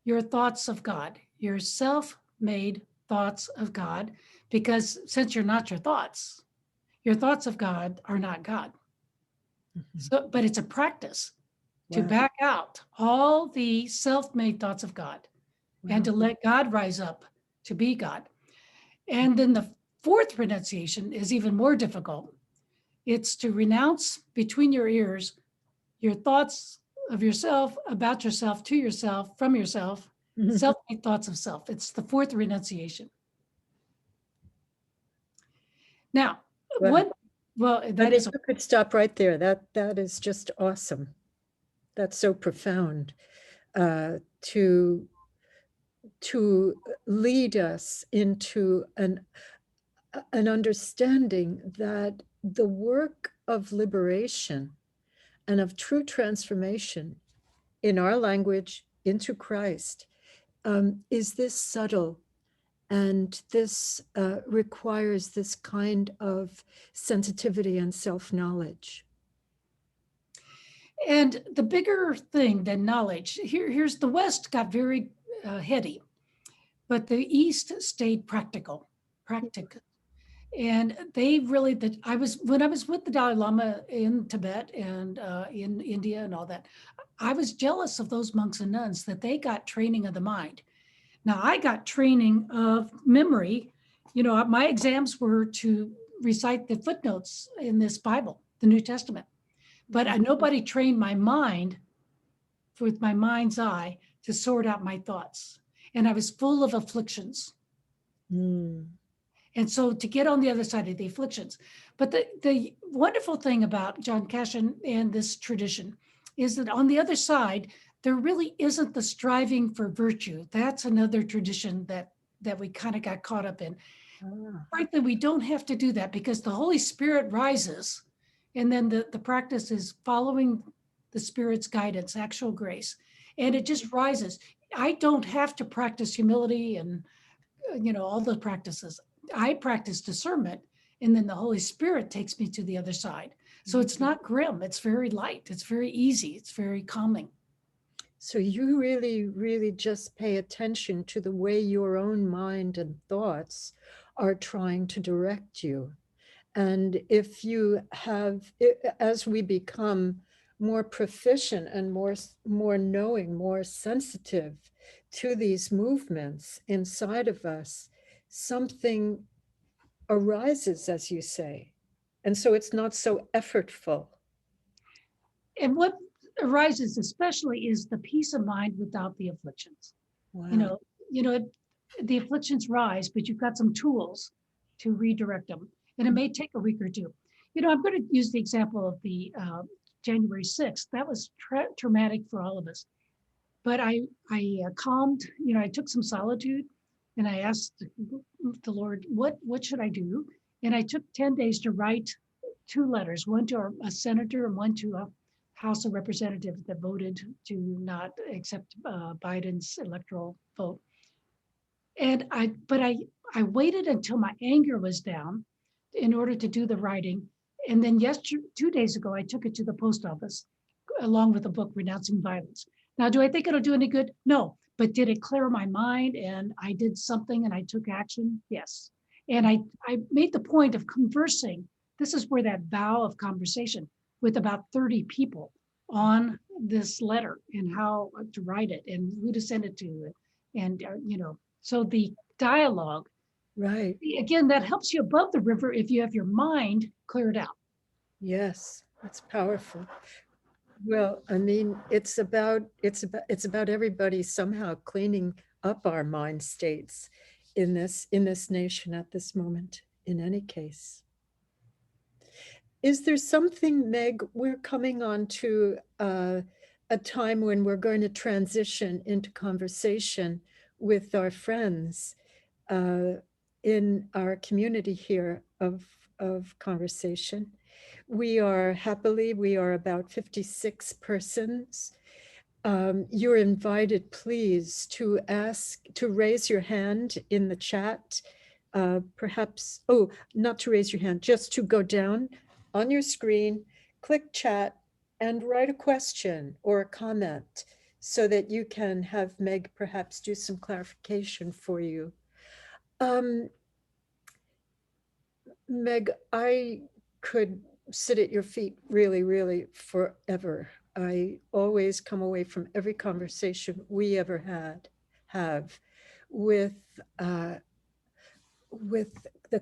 your thoughts of God, your self-made thoughts of God, because since you're not your thoughts of God are not God. So, but it's a practice to wow, back out all the self-made thoughts of God and to let God rise up to be God. And then the fourth renunciation is even more difficult. It's to renounce between your ears your thoughts of yourself, about yourself, to yourself, from yourself, self-made thoughts of self. It's the fourth renunciation. Now, Wow. that if is, you could stop right there, that is just awesome. That's so profound, to lead us into an understanding that the work of liberation and of true transformation in our language into Christ is this subtle, and this requires this kind of sensitivity and self-knowledge. and the bigger thing than knowledge, here's the West got very heady, but the East stayed practical. And they really, when I was with the Dalai Lama in Tibet and in India and all that, I was jealous of those monks and nuns that they got training of the mind. Now I got training of memory. My exams were to recite the footnotes in this Bible, the New Testament, but nobody trained my mind with my mind's eye to sort out my thoughts. And I was full of afflictions. And so to get on the other side of the afflictions. But the wonderful thing about John Cashin and this tradition is that on the other side, there really isn't the striving for virtue. That's another tradition that we kind of got caught up in. Frankly, we don't have to do that because the Holy Spirit rises. And then the practice is following the Spirit's guidance, actual grace. And it just rises. I don't have to practice humility and all the practices. I practice discernment, and then the Holy Spirit takes me to the other side. So it's not grim. It's very light. It's very easy. It's very calming. So you really, really just pay attention to the way your own mind and thoughts are trying to direct you. And if you have, as we become more proficient and more knowing, more sensitive to these movements inside of us, something arises, as you say. And so it's not so effortful. And what arises especially is the peace of mind without the afflictions. Wow. The afflictions rise, but you've got some tools to redirect them. And it may take a week or two. I'm going to use the example of the January 6th. That was traumatic for all of us. But I calmed, I took some solitude and I asked the Lord, what should I do? And I took 10 days to write 2 letters, one to a senator and one to a House of Representatives that voted to not accept Biden's electoral vote. And I waited until my anger was down in order to do the writing. And then 2 days ago, I took it to the post office along with a book, Renouncing Violence. Now, do I think it'll do any good? No. But did it clear my mind and I did something and I took action? Yes. And I made the point of conversing this is where that vow of conversation with about 30 people on this letter and how to write it and who to send it to. And, so the dialogue, Right. again, that helps you above the river if you have your mind cleared out. Yes, that's powerful. Well, I mean, it's about everybody somehow cleaning up our mind states in this nation at this moment, in any case. Is there something, Meg, we're coming on to a time when we're going to transition into conversation with our friends in our community here of conversation. We are about 56 persons. You're invited, please, to raise your hand in the chat. Perhaps, not to raise your hand, just to go down on your screen, click chat, and write a question or a comment so that you can have Meg perhaps do some clarification for you. Meg, I could sit at your feet really, really forever. I always come away from every conversation we ever have with the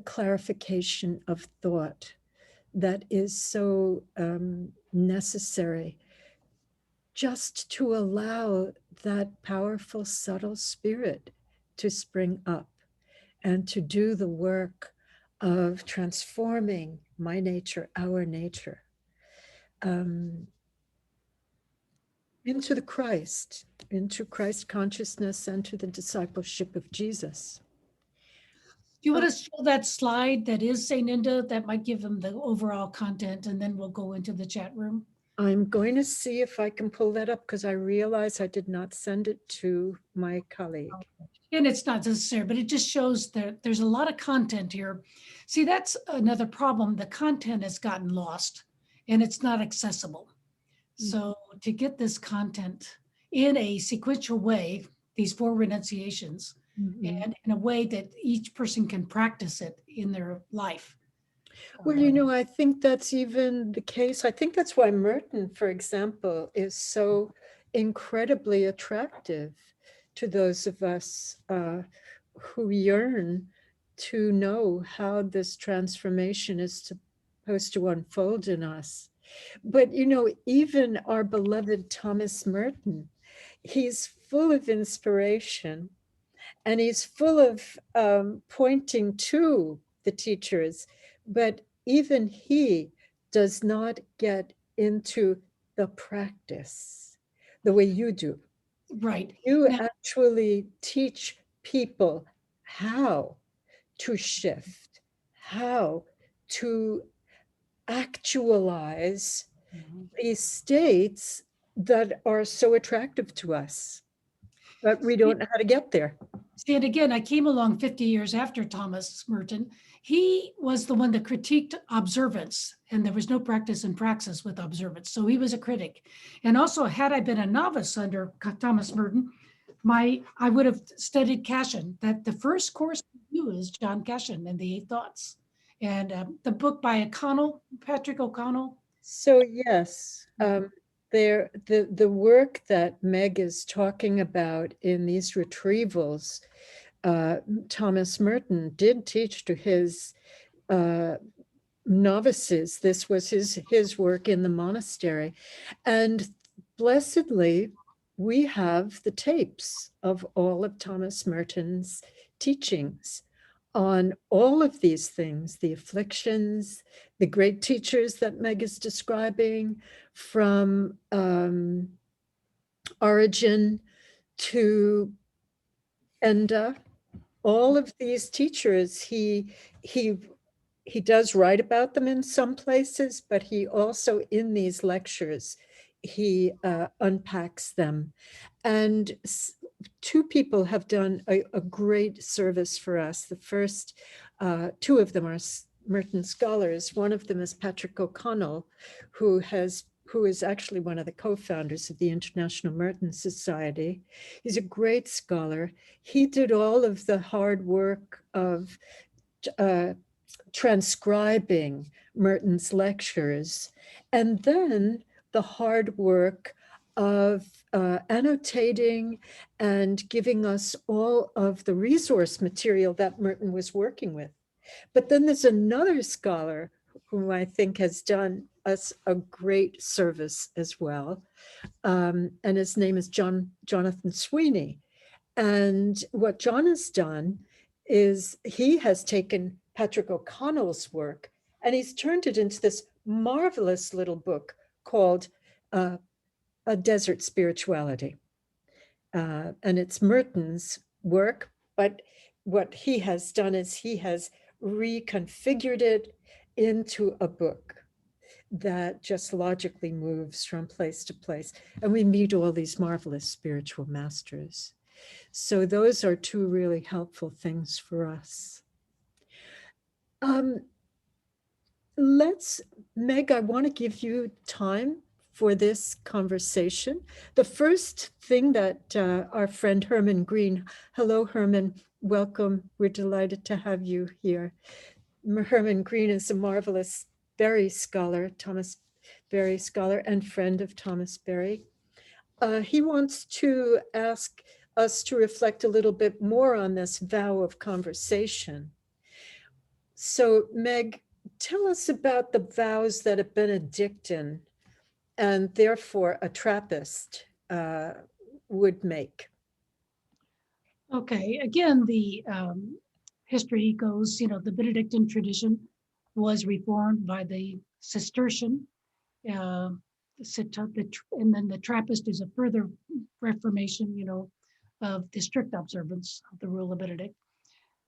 clarification of thought that is so necessary, just to allow that powerful, subtle spirit to spring up and to do the work of transforming my nature, our nature, into Christ consciousness, and to the discipleship of Jesus. Do you want to show that slide that is St. Inda that might give them the overall content, and then we'll go into the chat room? I'm going to see if I can pull that up because I realize I did not send it to my colleague. And it's not necessary, but it just shows that there's a lot of content here. See, that's another problem. The content has gotten lost and it's not accessible. So to get this content in a sequential way, these 4 renunciations, and in a way that each person can practice it in their life. Well, I think that's even the case. I think that's why Merton, for example, is so incredibly attractive to those of us who yearn to know how this transformation is supposed to unfold in us. But, even our beloved Thomas Merton, he's full of inspiration and he's full of pointing to the teachers, but even he does not get into the practice the way you do. Right. You actually teach people how to shift, how to actualize these states that are so attractive to us, but we don't know how to get there. See, and again, I came along 50 years after Thomas Merton. He was the one that critiqued observance, and there was no practice and praxis with observance. So he was a critic. And also, had I been a novice under Thomas Merton, I would have studied Cashin. That the first course you do is John Cashin and the 8 Thoughts. And the book by Patrick O'Connell. So yes, the work that Meg is talking about in these retrievals, Thomas Merton did teach to his novices. This was his work in the monastery, and blessedly, we have the tapes of all of Thomas Merton's teachings on all of these things, the afflictions, the great teachers that Meg is describing, from Origen to Enda. All of these teachers, he does write about them in some places, but he also, in these lectures, he unpacks them. And 2 people have done a great service for us. The first, 2 of them are Merton scholars. One of them is Patrick O'Connell, who is actually one of the co-founders of the International Merton Society. He's a great scholar. He did all of the hard work of transcribing Merton's lectures, and then the hard work of annotating and giving us all of the resource material that Merton was working with. But then there's another scholar whom I think has done us a great service as well. And his name is Jonathan Sweeney. And what John has done is he has taken Patrick O'Connell's work and he's turned it into this marvelous little book called A Desert Spirituality. And it's Merton's work, but what he has done is he has reconfigured it into a book that just logically moves from place to place. And we meet all these marvelous spiritual masters. So those are two really helpful things for us. Meg, I want to give you time for this conversation. The first thing that our friend Herman Green, hello Herman, welcome. We're delighted to have you here. Herman Green is a marvelous Berry scholar, Thomas Berry scholar and friend of Thomas Berry. He wants to ask us to reflect a little bit more on this vow of conversation. So Meg, tell us about the vows that a Benedictine and therefore a Trappist would make. Okay, again, the history goes, the Benedictine tradition was reformed by the Cistercian, and then the Trappist is a further reformation, of the strict observance of the rule of Benedict.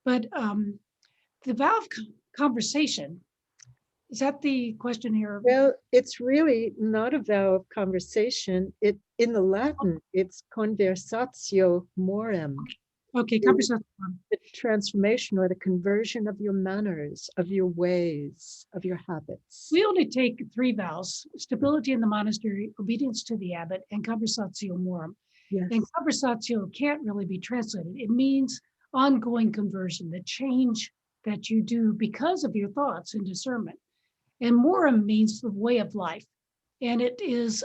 But the vow of conversation, is that the question here? Well, it's really not a vow of conversation. In the Latin, it's conversatio morem. Okay, conversation. The transformation or the conversion of your manners, of your ways, of your habits. We only take 3 vows: stability in the monastery, obedience to the abbot, and conversatio morum. Yes. And conversatio can't really be translated. It means ongoing conversion, the change that you do because of your thoughts and discernment. And morum means the way of life. And it is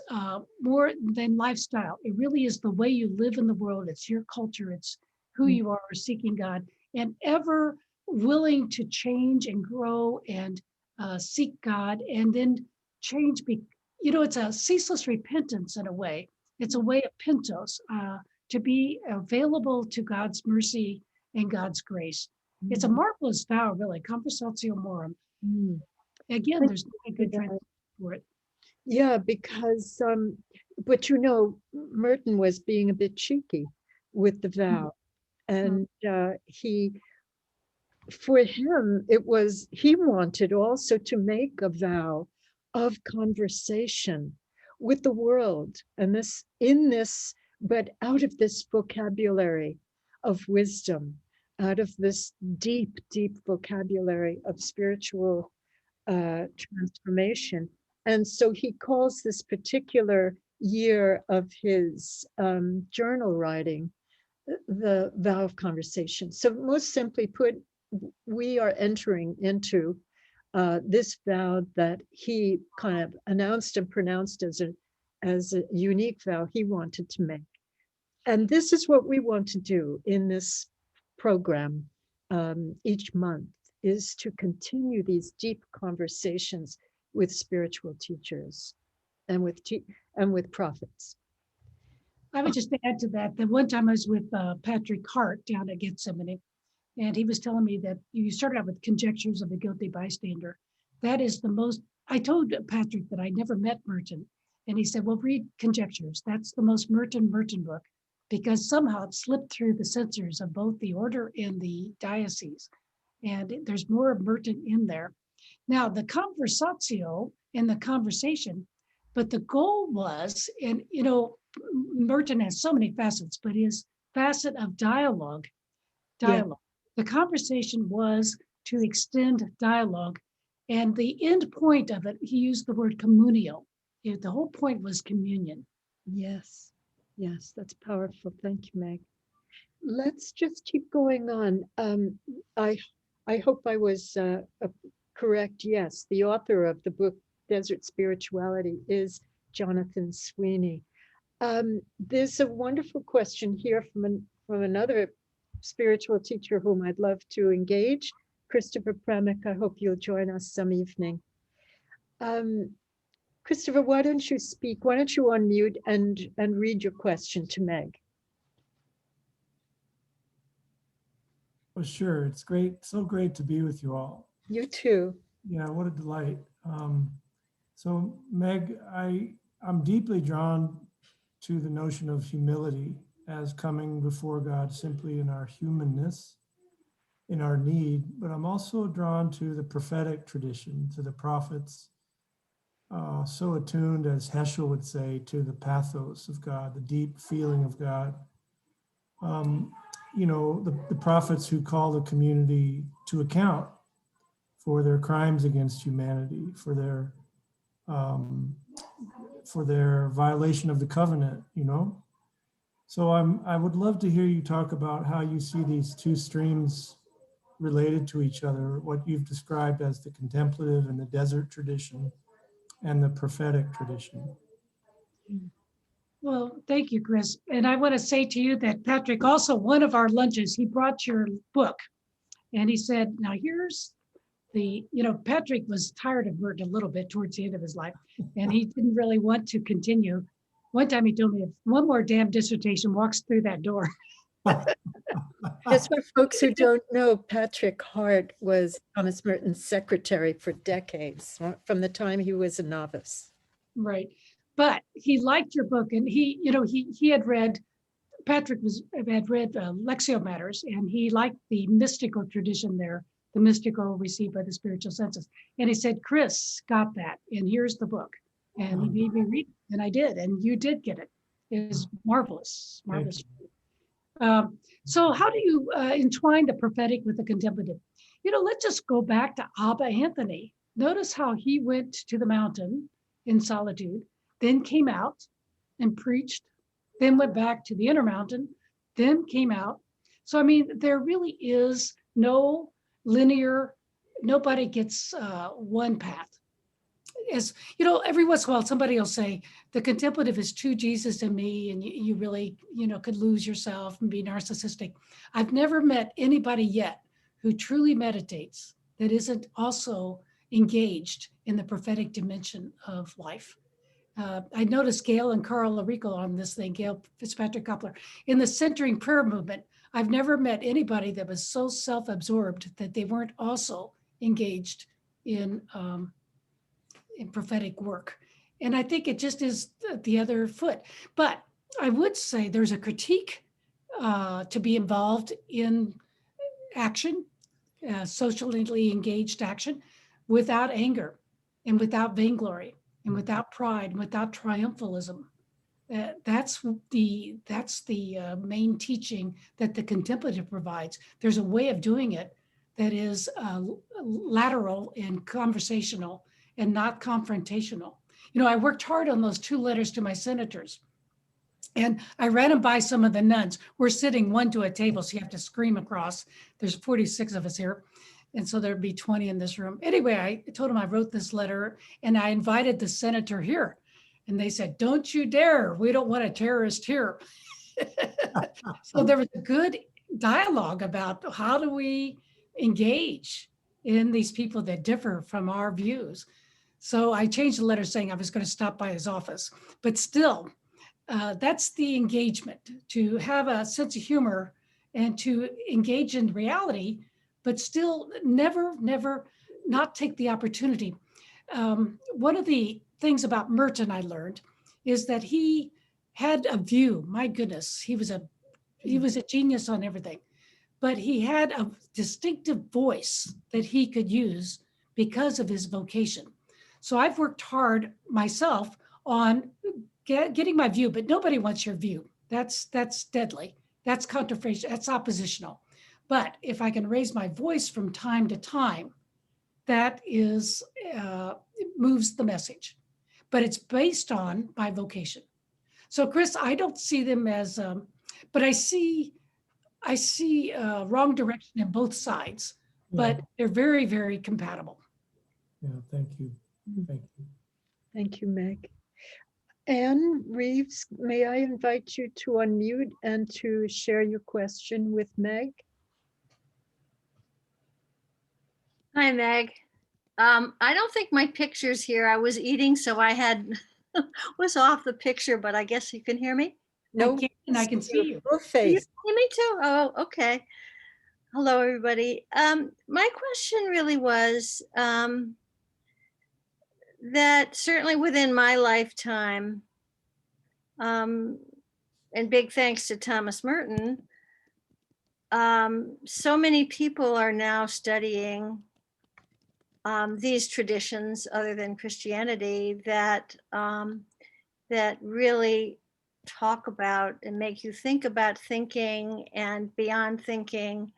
more than lifestyle. It really is the way you live in the world. It's your culture. It's who you are seeking God, and ever willing to change and grow and seek God, and then change. It's a ceaseless repentance in a way. It's a way of pentos, to be available to God's mercy and God's grace. It's a marvelous vow, really, conversatio morum. Again, there's no good translation for it. Yeah, because, but Merton was being a bit cheeky with the vow. And for him, he wanted also to make a vow of conversation with the world, and but out of this vocabulary of wisdom, out of this deep, deep vocabulary of spiritual transformation. And so he calls this particular year of his journal writing the vow of conversation. So most simply put, we are entering into this vow that he kind of announced and pronounced as a unique vow he wanted to make. And this is what we want to do in this program each month, is to continue these deep conversations with spiritual teachers and with prophets. I would just add to that one time I was with Patrick Hart down at Gethsemane, and he was telling me that you started out with conjectures of the guilty bystander. That is the most, I told Patrick that I never met Merton, and he said, well, read Conjectures. That's the most Merton book, because somehow it slipped through the censors of both the order and the diocese. And there's more of Merton in there. Now, the conversatio and the conversation, but the goal was, and Merton has so many facets, but his facet of dialogue. Yeah. The conversation was to extend dialogue, and the end point of it, he used the word communio. The whole point was communion. Yes, that's powerful. Thank you, Meg. Let's just keep going on. I hope I was correct. Yes, the author of the book Desert Spirituality is Jonathan Sweeney. There's a wonderful question here from another spiritual teacher whom I'd love to engage, Christopher Pramick. I hope you'll join us some evening. Christopher, why don't you speak? Why don't you unmute and read your question to Meg? Oh, sure. It's great. So great to be with you all. You too. Yeah, what a delight. So Meg, I'm deeply drawn to the notion of humility as coming before God simply in our humanness, in our need, but I'm also drawn to the prophetic tradition, to the prophets, so attuned, as Heschel would say, to the pathos of God, the deep feeling of God. You know, the prophets who call the community to account for their crimes against humanity, for their violation of the covenant, you know. So I would love to hear you talk about how you see these two streams related to each other, what you've described as the contemplative and the desert tradition and the prophetic tradition. Well, thank you, Chris. And I want to say to you that Patrick, also one of our lunches, he brought your book and he said, now here's Patrick was tired of Merton a little bit towards the end of his life, and he didn't really want to continue. One time he told me, if one more damn dissertation walks through that door. Just for folks who don't know, Patrick Hart was Thomas Merton's secretary for decades, from the time he was a novice. Right. But he liked your book, and he had read, Patrick had read Lexio Matters, and he liked the mystical tradition there, the mystical received by the spiritual senses. And he said, Chris got that, and here's the book. And he made me read it, and I did, and you did get it. It was marvelous, marvelous. So how do you entwine the prophetic with the contemplative? Let's just go back to Abba Anthony. Notice how he went to the mountain in solitude, then came out and preached, then went back to the inner mountain, then came out. So, I mean, there really is no linear, nobody gets one path. As every once in a while, somebody will say, the contemplative is true Jesus in me, and you really, could lose yourself and be narcissistic. I've never met anybody yet who truly meditates that isn't also engaged in the prophetic dimension of life. I noticed Gail and Carl Larico on this thing, Gail Fitzpatrick Koppler, in the centering prayer movement. I've never met anybody that was so self-absorbed that they weren't also engaged in prophetic work. And I think it just is the other foot. But I would say there's a critique to be involved in action, socially engaged action, without anger and without vainglory and without pride and without triumphalism. That's the main teaching that the contemplative provides. There's a way of doing it that is lateral and conversational and not confrontational. I worked hard on those 2 letters to my senators, and I ran them by some of the nuns. We're sitting one to a table, so you have to scream across. There's 46 of us here, and so there'd be 20 in this room. Anyway, I told them I wrote this letter, and I invited the senator here, and they said, don't you dare, we don't want a terrorist here. So there was a good dialogue about how do we engage in these people that differ from our views. So I changed the letter saying I was going to stop by his office, but still, that's the engagement, to have a sense of humor and to engage in reality, but still never not take the opportunity. One of the things about Merton I learned is that he had a view. My goodness, he was a genius on everything, but he had a distinctive voice that he could use because of his vocation. So I've worked hard myself on getting my view, but nobody wants your view. That's deadly. That's controversial. That's oppositional. But if I can raise my voice from time to time, that is moves the message. But it's based on my vocation. So Chris, I don't see them as, but I see wrong direction in both sides. but they're very, very compatible. Yeah, thank you. Mm. Thank you. Thank you, Meg. Anne Reeves, may I invite you to unmute and to share your question with Meg? Hi, Meg. I don't think my picture's here. I was eating, so I had was off the picture, but I guess you can hear me. No, I can see you. full Can you face. see me too? Oh, okay. Hello, everybody. My question really was that certainly within my lifetime, and big thanks to Thomas Merton, so many people are now studying these traditions other than Christianity that that really talk about and make you think about thinking and beyond thinking.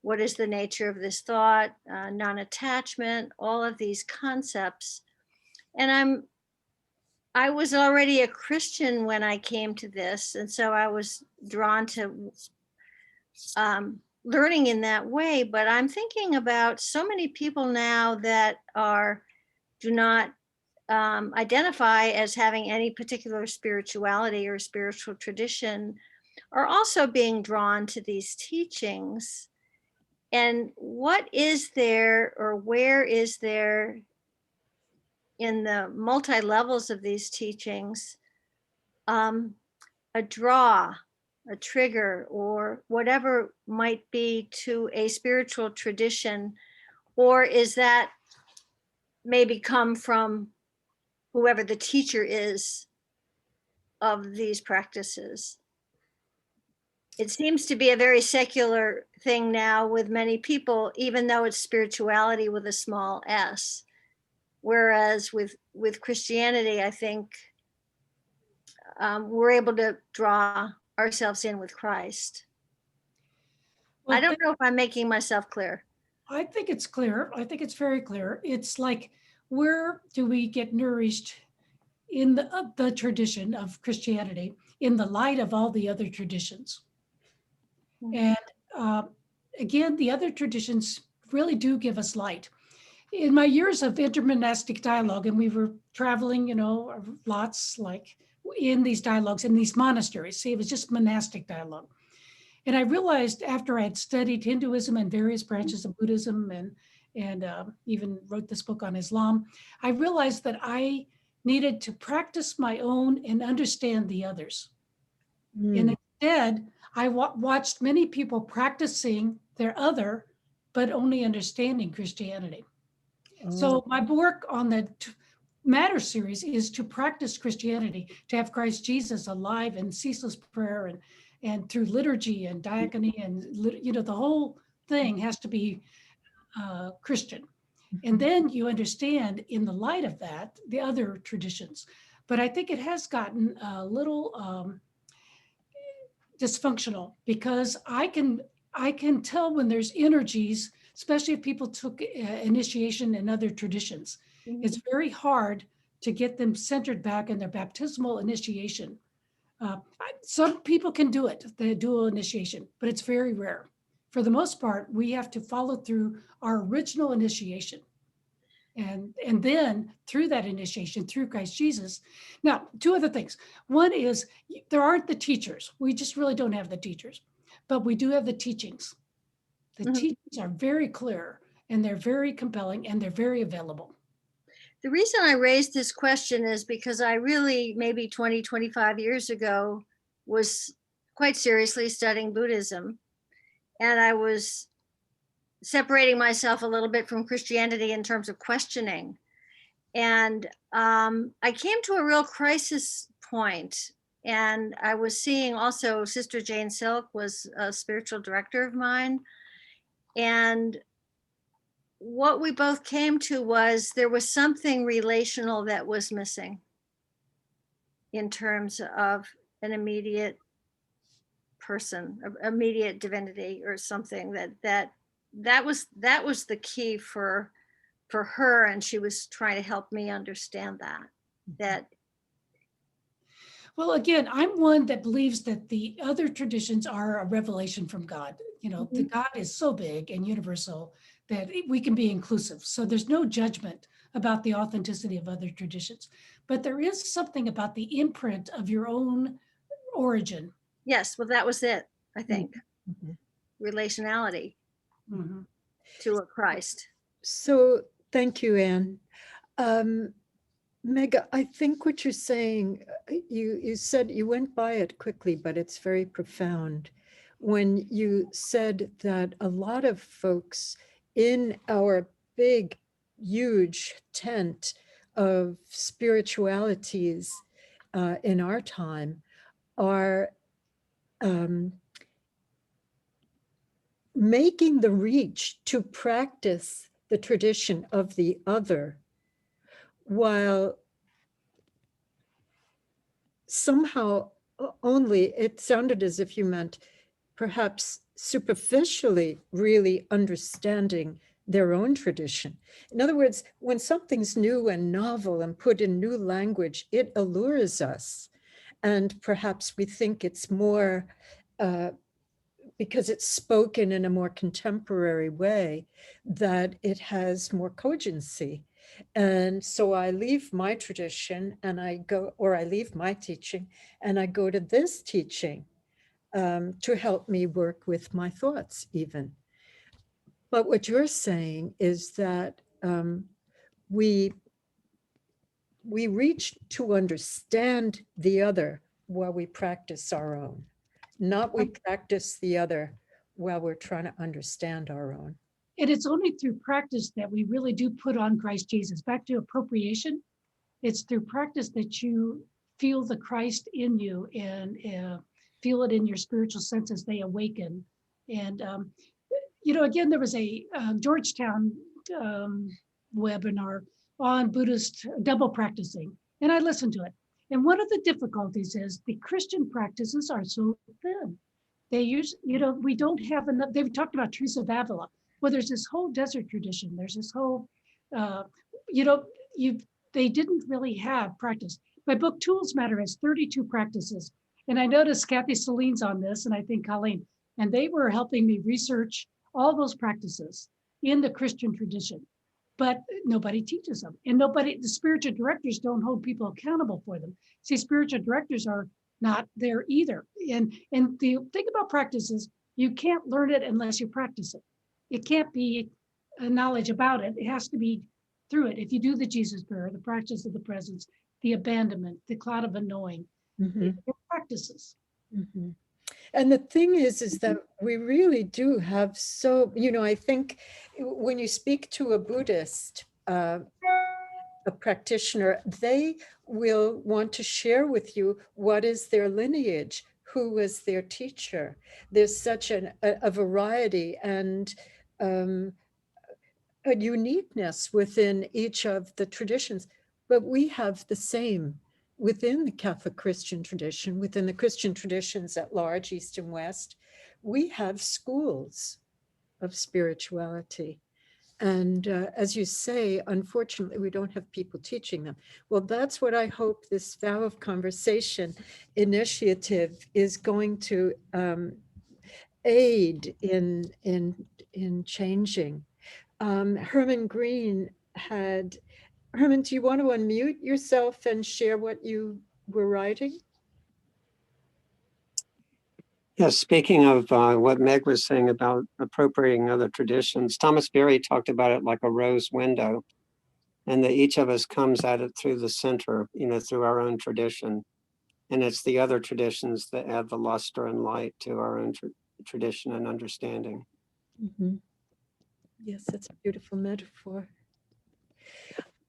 What is the nature of this thought, non-attachment, all of these concepts. And I was already a Christian when I came to this, and so I was drawn to learning in that way. But I'm thinking about so many people now that do not identify as having any particular spirituality or spiritual tradition, are also being drawn to these teachings. And what is there, or where is there in the multi levels of these teachings, a draw, a trigger, or whatever might be to a spiritual tradition? Or is that maybe come from whoever the teacher is of these practices? It seems to be a very secular thing now with many people, even though it's spirituality with a small s. Whereas with Christianity, I think we're able to draw ourselves in with Christ. Well, I don't know if I'm making myself clear. I think it's clear. I think it's very clear. It's like, where do we get nourished in the tradition of Christianity in the light of all the other traditions? And again, the other traditions really do give us light. In my years of intermonastic dialogue, and we were traveling, lots, like in these dialogues, in these monasteries. See, it was just monastic dialogue. And I realized, after I had studied Hinduism and various branches of Buddhism, and even wrote this book on Islam, I realized that I needed to practice my own and understand the others. And instead, I watched many people practicing their other, but only understanding Christianity. So my work on the Matter series is to practice Christianity, to have Christ Jesus alive in ceaseless prayer, and through liturgy and diakony, and the whole thing has to be Christian. And then you understand, in the light of that, the other traditions. But I think it has gotten a little dysfunctional, because I can tell when there's energies, especially if people took initiation in other traditions. It's very hard to get them centered back in their baptismal initiation. Some people can do it, the dual initiation, but it's very rare. For the most part, we have to follow through our original initiation. And then through that initiation, through Christ Jesus. Now, two other things. One is, there aren't the teachers. We just really don't have the teachers, but we do have the teachings. The teachings are very clear, and they're very compelling, and they're very available. The reason I raised this question is because I really, maybe 20, 25 years ago, was quite seriously studying Buddhism. And I was separating myself a little bit from Christianity in terms of questioning. And I came to a real crisis point. And I was seeing also, Sister Jane Silk was a spiritual director of mine. And what we both came to was, there was something relational that was missing in terms of an immediate person, immediate divinity, or something that was the key for her. And she was trying to help me understand that. Well, again, I'm one that believes that the other traditions are a revelation from God. You know, the God is so big and universal that we can be inclusive. So there's no judgment about the authenticity of other traditions. But there is something about the imprint of your own origin. Yes, well, that was it, I think. Mhm. Relationality Mhm. to a Christ. So thank you, Anne. Meg, I think what you're saying, you said you went by it quickly, but it's very profound. When you said that a lot of folks in our big, huge tent of spiritualities in our time are making the reach to practice the tradition of the other, while somehow only it sounded as if you meant perhaps superficially really understanding their own tradition. In other words, when something's new and novel and put in new language, it allures us. And perhaps we think it's more because it's spoken in a more contemporary way, that it has more cogency. And so I leave my tradition and I go, or I leave my teaching and I go to this teaching to help me work with my thoughts even. But what you're saying is that we reach to understand the other while we practice our own, not we practice the other while we're trying to understand our own. And it's only through practice that we really do put on Christ Jesus. Back to appropriation, it's through practice that you feel the Christ in you and feel it in your spiritual sense as they awaken. And, again, there was a Georgetown webinar on Buddhist double practicing, and I listened to it. And one of the difficulties is the Christian practices are so thin. They use, we don't have enough. They've talked about Teresa of Avila. Well, there's this whole desert tradition. There's this whole, uh, you know, you they didn't really have practice. My book Tools Matter has 32 practices. And I noticed Kathy Celine's on this, and I think Colleen, and they were helping me research all those practices in the Christian tradition. But nobody teaches them. And the spiritual directors don't hold people accountable for them. See, spiritual directors are not there either. And the thing about practice is you can't learn it unless you practice it. It can't be a knowledge about it. It has to be through it. If you do the Jesus prayer, the practice of the presence, the abandonment, the cloud of unknowing, it practices. Mm-hmm. And the thing is that we really do have I think when you speak to a Buddhist, a practitioner, they will want to share with you what is their lineage, who was their teacher. There's such a variety and a uniqueness within each of the traditions, but we have the same within the Catholic Christian tradition, within the Christian traditions at large, East and West. We have schools of spirituality. And as you say, unfortunately, we don't have people teaching them. Well, that's what I hope this Vow of Conversation initiative is going to aid in changing. Herman Green Herman, do you want to unmute yourself and share what you were writing? Yes, speaking of what Meg was saying about appropriating other traditions, Thomas Berry talked about it like a rose window, and that each of us comes at it through the center, through our own tradition. And it's the other traditions that add the luster and light to our own tradition and understanding. Mm-hmm. Yes, that's a beautiful metaphor.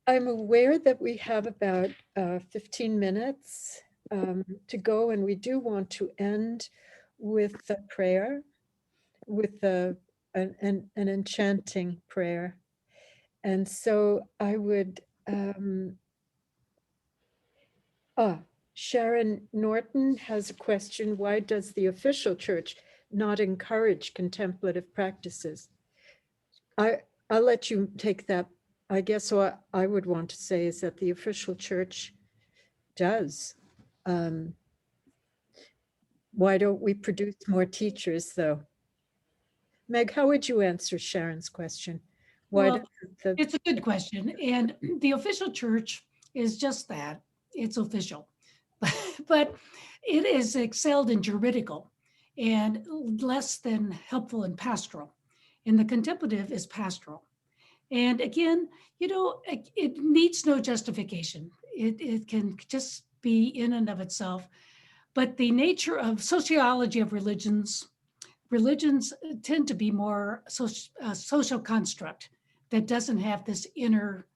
I'm aware that we have about 15 minutes to go, and we do want to end with a prayer, with an enchanting prayer. And so I would, Sharon Norton has a question. Why does the official church not encourage contemplative practices? I'll let you take that. I guess what I would want to say is that the official church does. Um, Why don't we produce more teachers, though? Meg, how would you answer Sharon's question? Why Well, does the, it's a good question. And the official church is just that. It's official. But it is excelled in juridical and less than helpful in pastoral. And the contemplative is pastoral. And again, it needs no justification. It can just be in and of itself. But the nature of sociology of religions tend to be more social construct that doesn't have this inner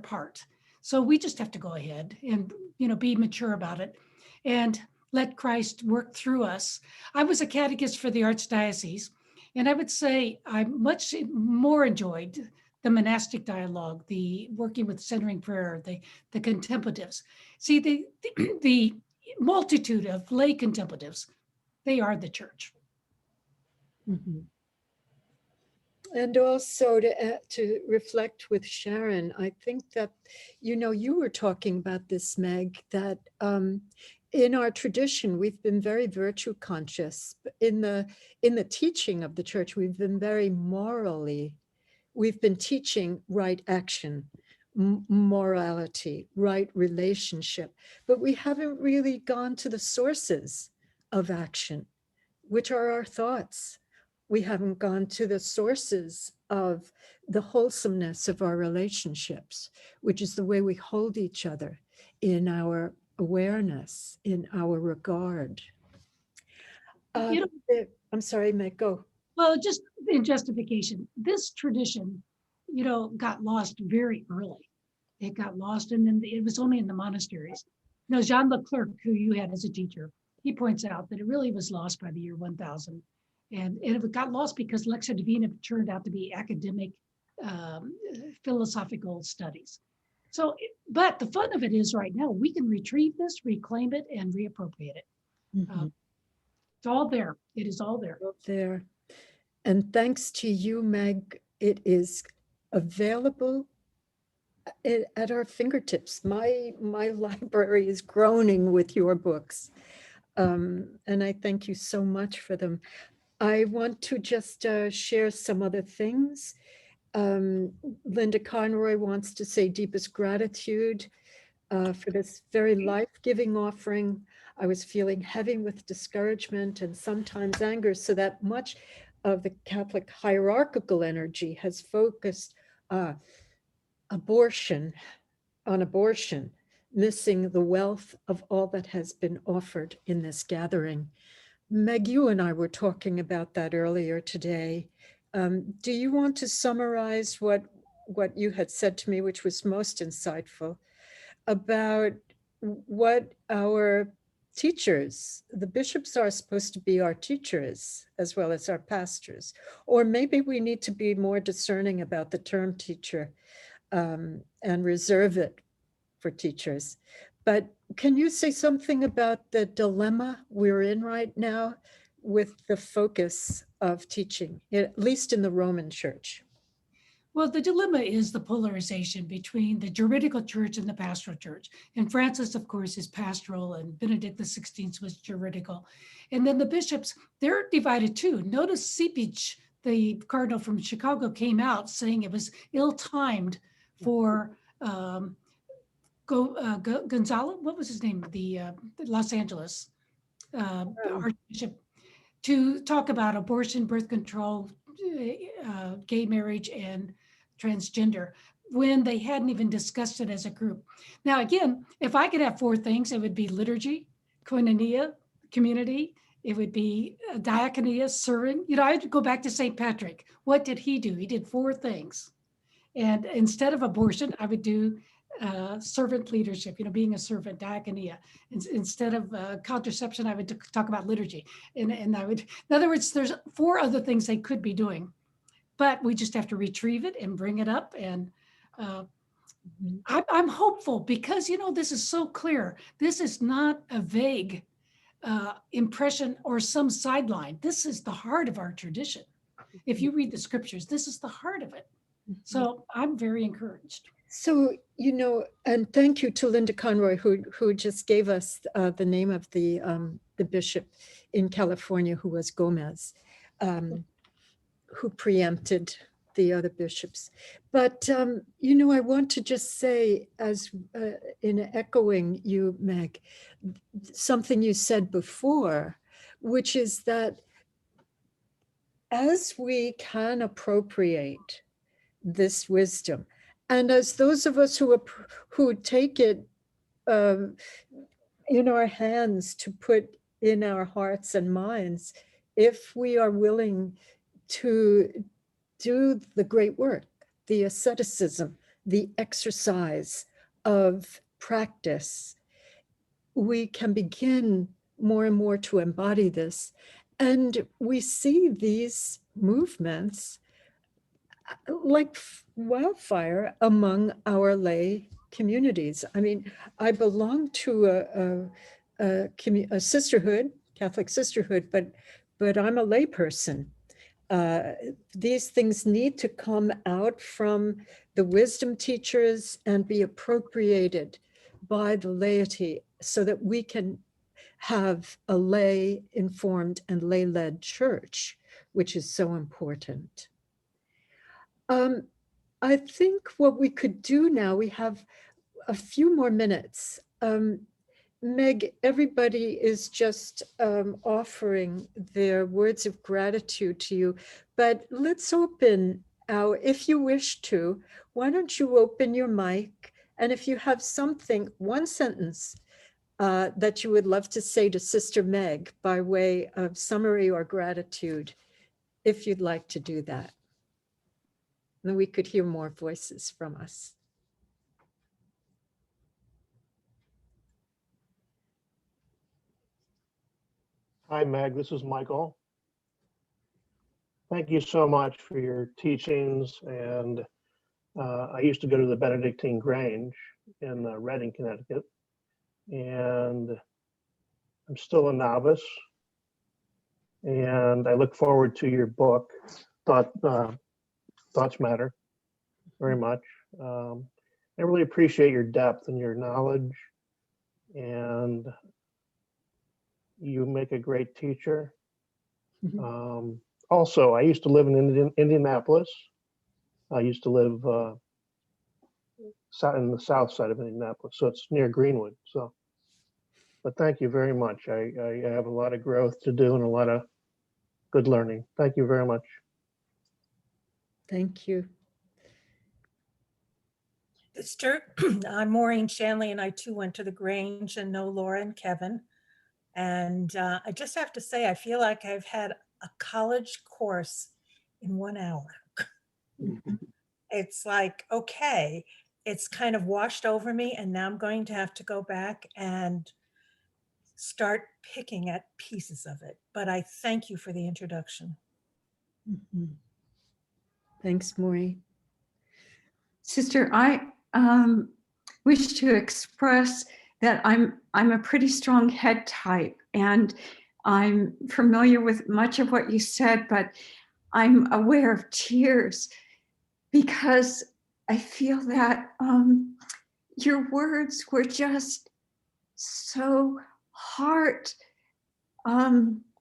part. So we just have to go ahead and be mature about it and let Christ work through us. I was a catechist for the Archdiocese, and I would say I much more enjoyed the monastic dialogue, the working with centering prayer, the contemplatives. See, the multitude of lay contemplatives, they are the church. Mhm. And also to reflect with Sharon, I think that, you were talking about this, Meg, that in our tradition, we've been very virtue conscious. In the teaching of the church, we've been very we've been teaching right action, morality, right relationship, but we haven't really gone to the sources of action, which are our thoughts. We haven't gone to the sources of the wholesomeness of our relationships, which is the way we hold each other in our awareness, in our regard. I'm sorry, Meg, go. Well, just in justification, this tradition, got lost very early. It got lost, and then it was only in the monasteries. Jean Leclerc, who you had as a teacher, he points out that it really was lost by the year 1000. And it got lost because Lectio Divina turned out to be academic, philosophical studies. So, but the fun of it is right now, we can retrieve this, reclaim it, and reappropriate it. Mhm. It's all there. It is all there. There. And thanks to you, Meg, it is available at our fingertips. My library is groaning with your books. And I thank you so much for them. I want to just share some other things. Linda Conroy wants to say deepest gratitude for this very life-giving offering. I was feeling heavy with discouragement and sometimes anger, so that much of the Catholic hierarchical energy has focused abortion, missing the wealth of all that has been offered in this gathering. Meg, you and I were talking about that earlier today. Do you want to summarize what you had said to me, which was most insightful, about what our teachers, the bishops are supposed to be our teachers as well as our pastors, or maybe we need to be more discerning about the term teacher and reserve it for teachers. But can you say something about the dilemma we're in right now with the focus of teaching, at least in the Roman Church? Well, the dilemma is the polarization between the juridical church and the pastoral church. And Francis, of course, is pastoral, and Benedict XVI was juridical. And then the bishops, they're divided too. Notice Seepage, the cardinal from Chicago, came out saying it was ill-timed for Gonzalo, what was his name? The Los Angeles Archbishop, to talk about abortion, birth control, gay marriage, and transgender when they hadn't even discussed it as a group. Now, again, if I could have four things, it would be liturgy, koinonia, community. It would be diaconia, serving. I'd go back to St. Patrick. What did he do? He did four things. And instead of abortion, I would do servant leadership, being a servant, diaconia. Instead of contraception, I would talk about liturgy. And I would, in other words, there's four other things they could be doing, but we just have to retrieve it and bring it up. And I'm hopeful because, this is so clear. This is not a vague impression or some sideline. This is the heart of our tradition. If you read the scriptures, this is the heart of it. So I'm very encouraged. So, and thank you to Linda Conroy, who just gave us the name of the bishop in California, who was Gomez, who preempted the other bishops. But, I want to just say, as in echoing you, Meg, something you said before, which is that as we can appropriate this wisdom, and as those of us who take it in our hands to put in our hearts and minds, if we are willing to do the great work, the asceticism, the exercise of practice, we can begin more and more to embody this. And we see these movements like wildfire among our lay communities. I mean, I belong to a sisterhood, Catholic sisterhood, but I'm a layperson. These things need to come out from the wisdom teachers and be appropriated by the laity so that we can have a lay informed and lay led church, which is so important. I think what we could do now, we have a few more minutes. Meg, everybody is just offering their words of gratitude to you, but let's open if you wish to, why don't you open your mic? And if you have something, one sentence that you would love to say to Sister Meg by way of summary or gratitude, if you'd like to do that. Then we could hear more voices from us. Hi, Meg. This is Michael. Thank you so much for your teachings. And I used to go to the Benedictine Grange in Reading, Connecticut. And I'm still a novice. And I look forward to your book, Thoughts Matter, very much. I really appreciate your depth and your knowledge. And you make a great teacher. Also, I used to live in Indianapolis. I used to live in the south side of Indianapolis, so it's near Greenwood. So, but thank you very much. I have a lot of growth to do and a lot of good learning. Thank you very much. Thank you. Sister, I'm Maureen Shanley, and I too went to the Grange and know Laura and Kevin. And I just have to say, I feel like I've had a college course in 1 hour. It's like, okay, it's kind of washed over me, and now I'm going to have to go back and start picking at pieces of it. But I thank you for the introduction. Thanks, Maureen. Sister, I wish to express that I'm a pretty strong head type, and I'm familiar with much of what you said, but I'm aware of tears because I feel that your words were just so heart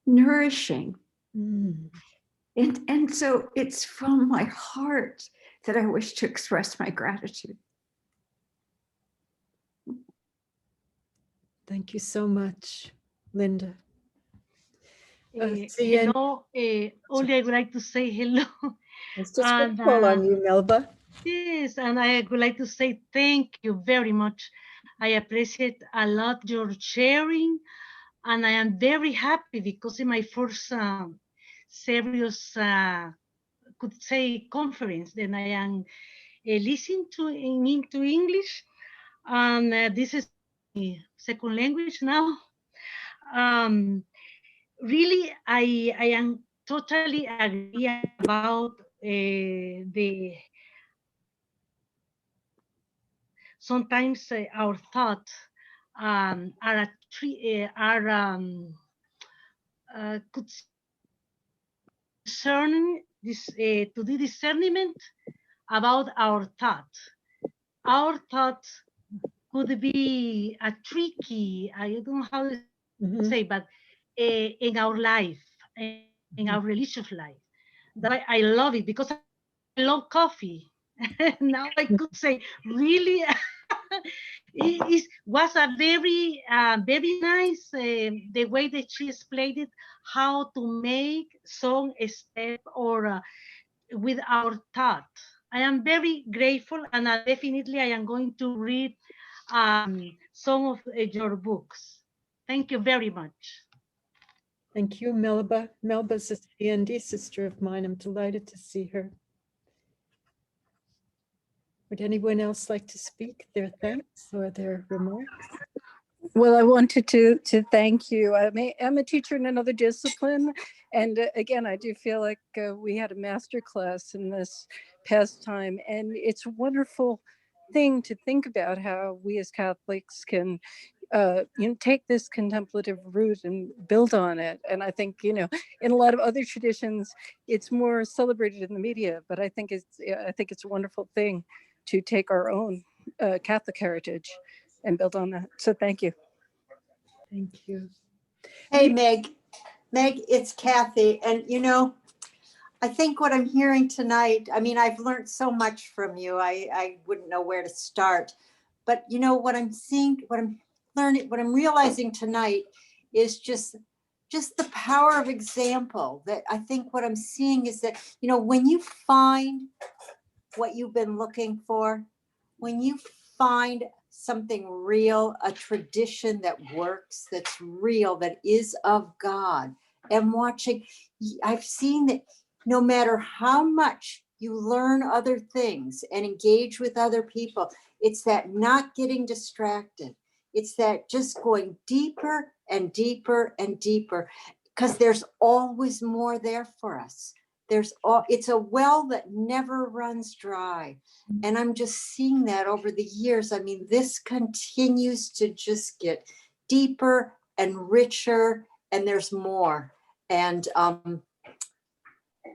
nourishing. And so it's from my heart that I wish to express my gratitude. Thank you so much, Linda. Hello, only I would like to say hello. It's just good to call on you, Melba. Yes, and I would like to say thank you very much. I appreciate a lot your sharing, and I am very happy because in my first serious, could say, conference, then I am listening into English, and this is my second language now. Really, I am totally agree about the sometimes our thoughts are could discern this to the discernment about our thought, our thoughts could be a tricky, I don't know how to Mhm. say, but in our life, in our religious life. That's why I love it, because I love coffee. Now I could say, really, was a very nice the way that she explained it, how to make some step or with our thought. I am very grateful, and definitely I am going to read some of your books. Thank you very much. Thank you, Melba. Melba's a CND sister of mine. I'm delighted to see her. Would anyone else like to speak their thanks or their remarks? Well, I wanted to thank you. I'm a teacher in another discipline. And again, I do feel like we had a master class in this past time. And it's a wonderful thing to think about how we as Catholics can take this contemplative route and build on it. And I think, in a lot of other traditions, it's more celebrated in the media, but I think it's a wonderful thing to take our own Catholic heritage and build on that. So thank you. Thank you. Hey, Meg, it's Kathy. And I think what I'm hearing tonight, I mean, I've learned so much from you. I wouldn't know where to start. But what I'm seeing, what I'm learning, what I'm realizing tonight is just the power of example. That I think what I'm seeing is that, when you find what you've been looking for, when you find something real, a tradition that works, that's real, that is of God, and I've seen that no matter how much you learn other things and engage with other people, it's that not getting distracted. It's that just going deeper and deeper and deeper, because there's always more there for us. It's a well that never runs dry. And I'm just seeing that over the years. I mean, this continues to just get deeper and richer, and there's more. And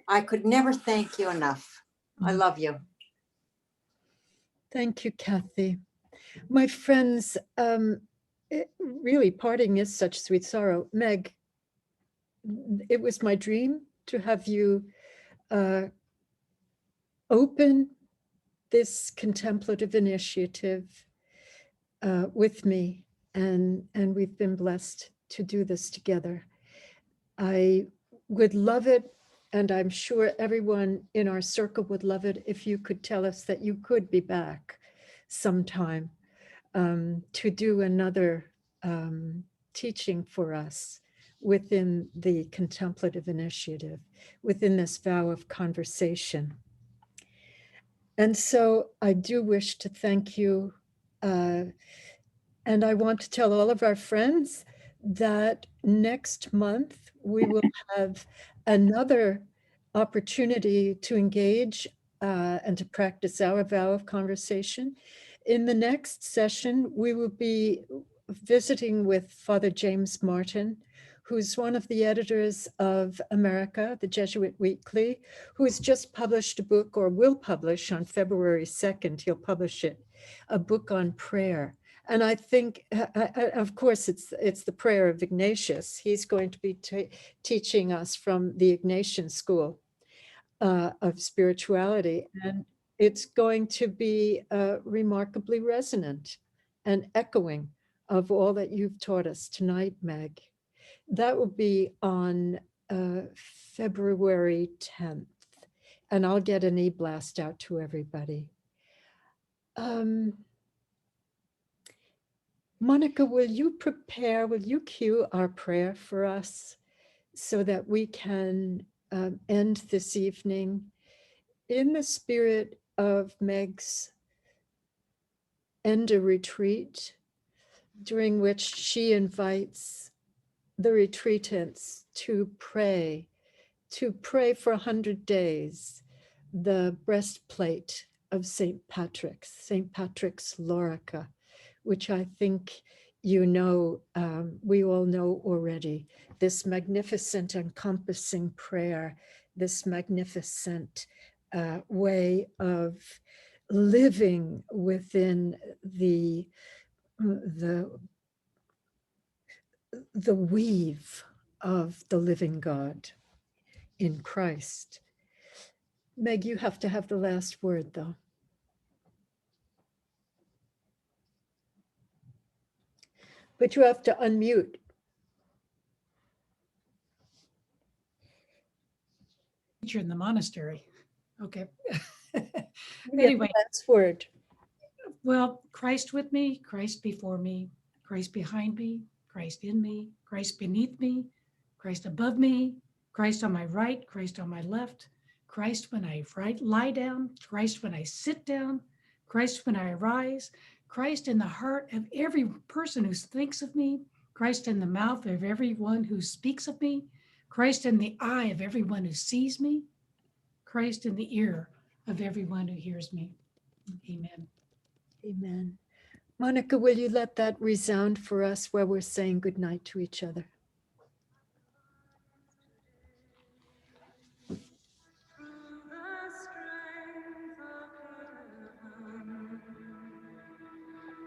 I could never thank you enough. I love you. Thank you, Kathy. My friends, really parting is such sweet sorrow. Meg, it was my dream to have you open this contemplative initiative with me, and we've been blessed to do this together. I would love it, and I'm sure everyone in our circle would love it, if you could tell us that you could be back sometime to do another teaching for us within the contemplative initiative, within this vow of conversation. And so I do wish to thank you. And I want to tell all of our friends that next month we will have another opportunity to engage and to practice our vow of conversation. In the next session, we will be visiting with Father James Martin, who's one of the editors of America, the Jesuit Weekly, who has just published a book, or will publish on February 2nd, he'll publish it, a book on prayer. And I think, of course, it's the prayer of Ignatius. He's going to be teaching us from the Ignatian school of spirituality. And it's going to be remarkably resonant and echoing of all that you've taught us tonight, Meg. That will be on February 10th. And I'll get an e-blast out to everybody. Monica, will you cue our prayer for us so that we can end this evening in the spirit of Meg's Enda retreat, during which she invites the retreatants to pray for 100 days, the breastplate of St. Patrick's Lorica, which I think we all know already, this magnificent encompassing prayer, this magnificent way of living within the weave of the living God in Christ. Meg, you have to have the last word, though. But you have to unmute. Teacher in the monastery. Okay. Anyway, last word. Well, Christ with me, Christ before me, Christ behind me, Christ in me, Christ beneath me, Christ above me, Christ on my right, Christ on my left, Christ when I lie down, Christ when I sit down, Christ when I rise, Christ in the heart of every person who thinks of me, Christ in the mouth of everyone who speaks of me, Christ in the eye of everyone who sees me, Christ in the ear of everyone who hears me. Amen. Amen. Monica, will you let that resound for us while we're saying goodnight to each other?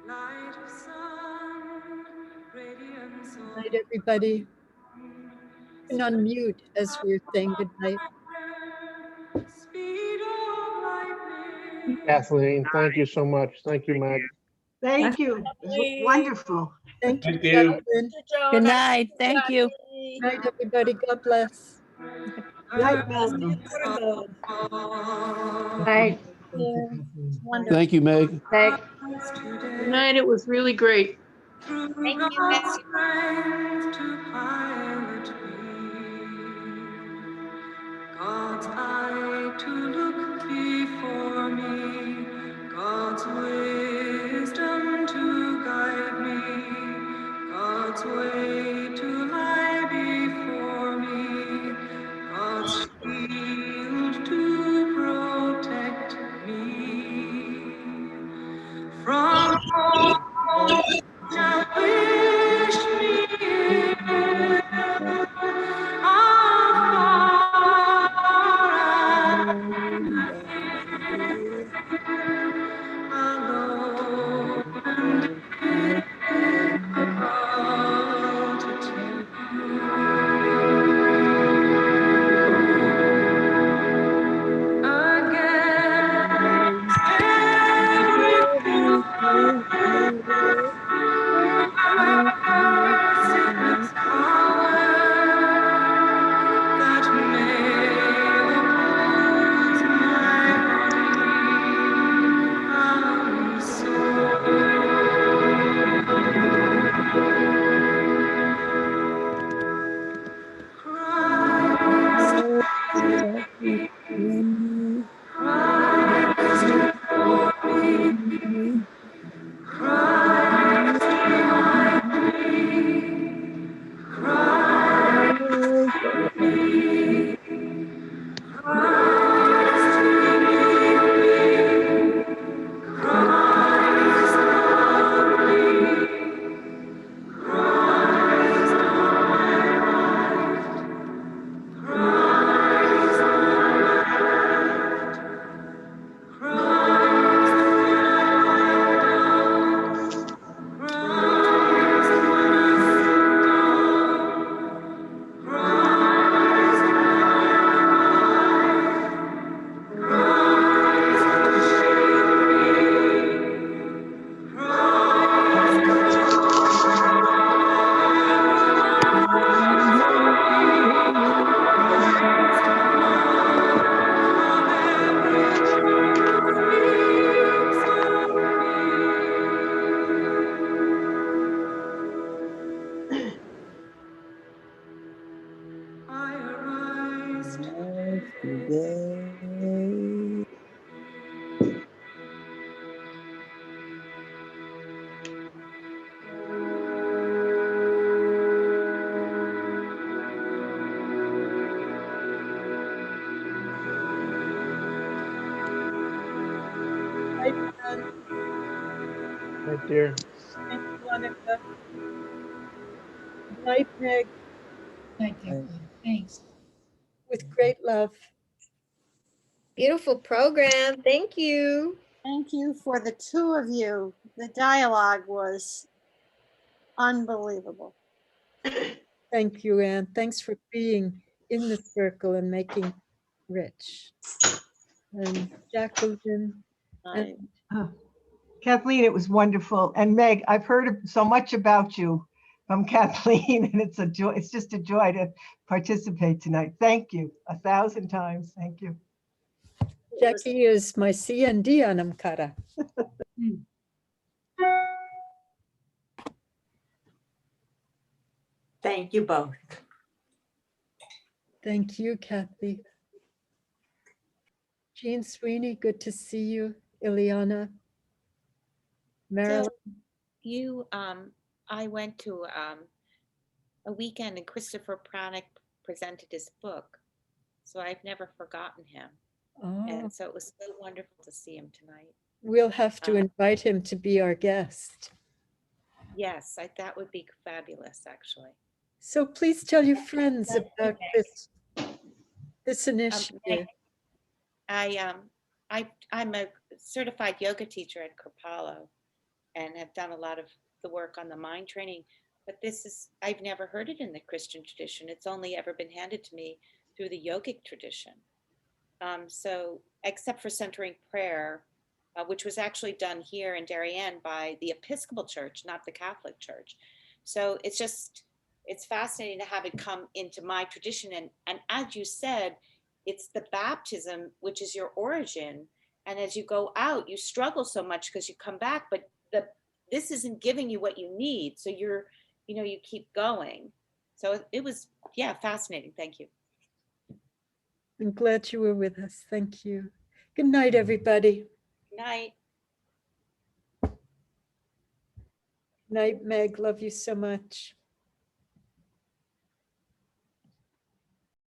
Light of sun, radiance Good night, everybody. You can unmute as we're saying goodnight. speed of lightning. Kathleen, thank you so much. Thank you, Meg. Thank you. It was wonderful. Thank you, Thank you. Kathleen. Good night. Thank you. Good night, everybody. God bless. Night, Meg. Right. Thank you, It's Kathleen. wonderful. Thank you, Meg. Meg. Good night. It was really great. Through Thank you, God's Meg. strength to pilot me, God's eye to look before me, God's wisdom to guide me, God's way to lie before me, God's shield to protect me from all shall wish me ill. Afar and near, alone and in multitude. Against every sickness power that may oppose my body and I arise today. Night, John. Right there. Thank you, Monica. Good night, Meg. Thank you. Thanks. With great love. Beautiful program. Thank you. Thank you for the two of you. The dialogue was unbelievable. Thank you, Anne. Thanks for being in the circle and making rich. And Jacqueline, and Kathleen, it was wonderful. And Meg, I've heard so much about you from Kathleen, and it's a joy. It's just a joy to participate tonight. Thank you 1,000 times. Thank you. Jackie is my CND Anamkara. Thank you both. Thank you, Kathy. Jean Sweeney, good to see you. Ileana. Marilyn. I went to a weekend and Christopher Pranick presented his book. So I've never forgotten him. Oh, And so it was so wonderful to see him tonight. we'll have to invite him to be our guest. Yes, that would be fabulous, actually. So please tell your friends about this initiative. I'm a certified yoga teacher at Kripalu and have done a lot of the work on the mind training, but I've never heard it in the Christian tradition. It's only ever been handed to me through the yogic tradition. So except for centering prayer, which was actually done here in Darien by the Episcopal Church, not the Catholic Church. So it's fascinating to have it come into my tradition. And as you said, it's the baptism, which is your origin. And as you go out, you struggle so much because you come back, but this isn't giving you what you need. So you keep going. So it was, fascinating. Thank you. I'm glad you were with us. Thank you. Good night, everybody. Good night. Night, Meg. Love you so much.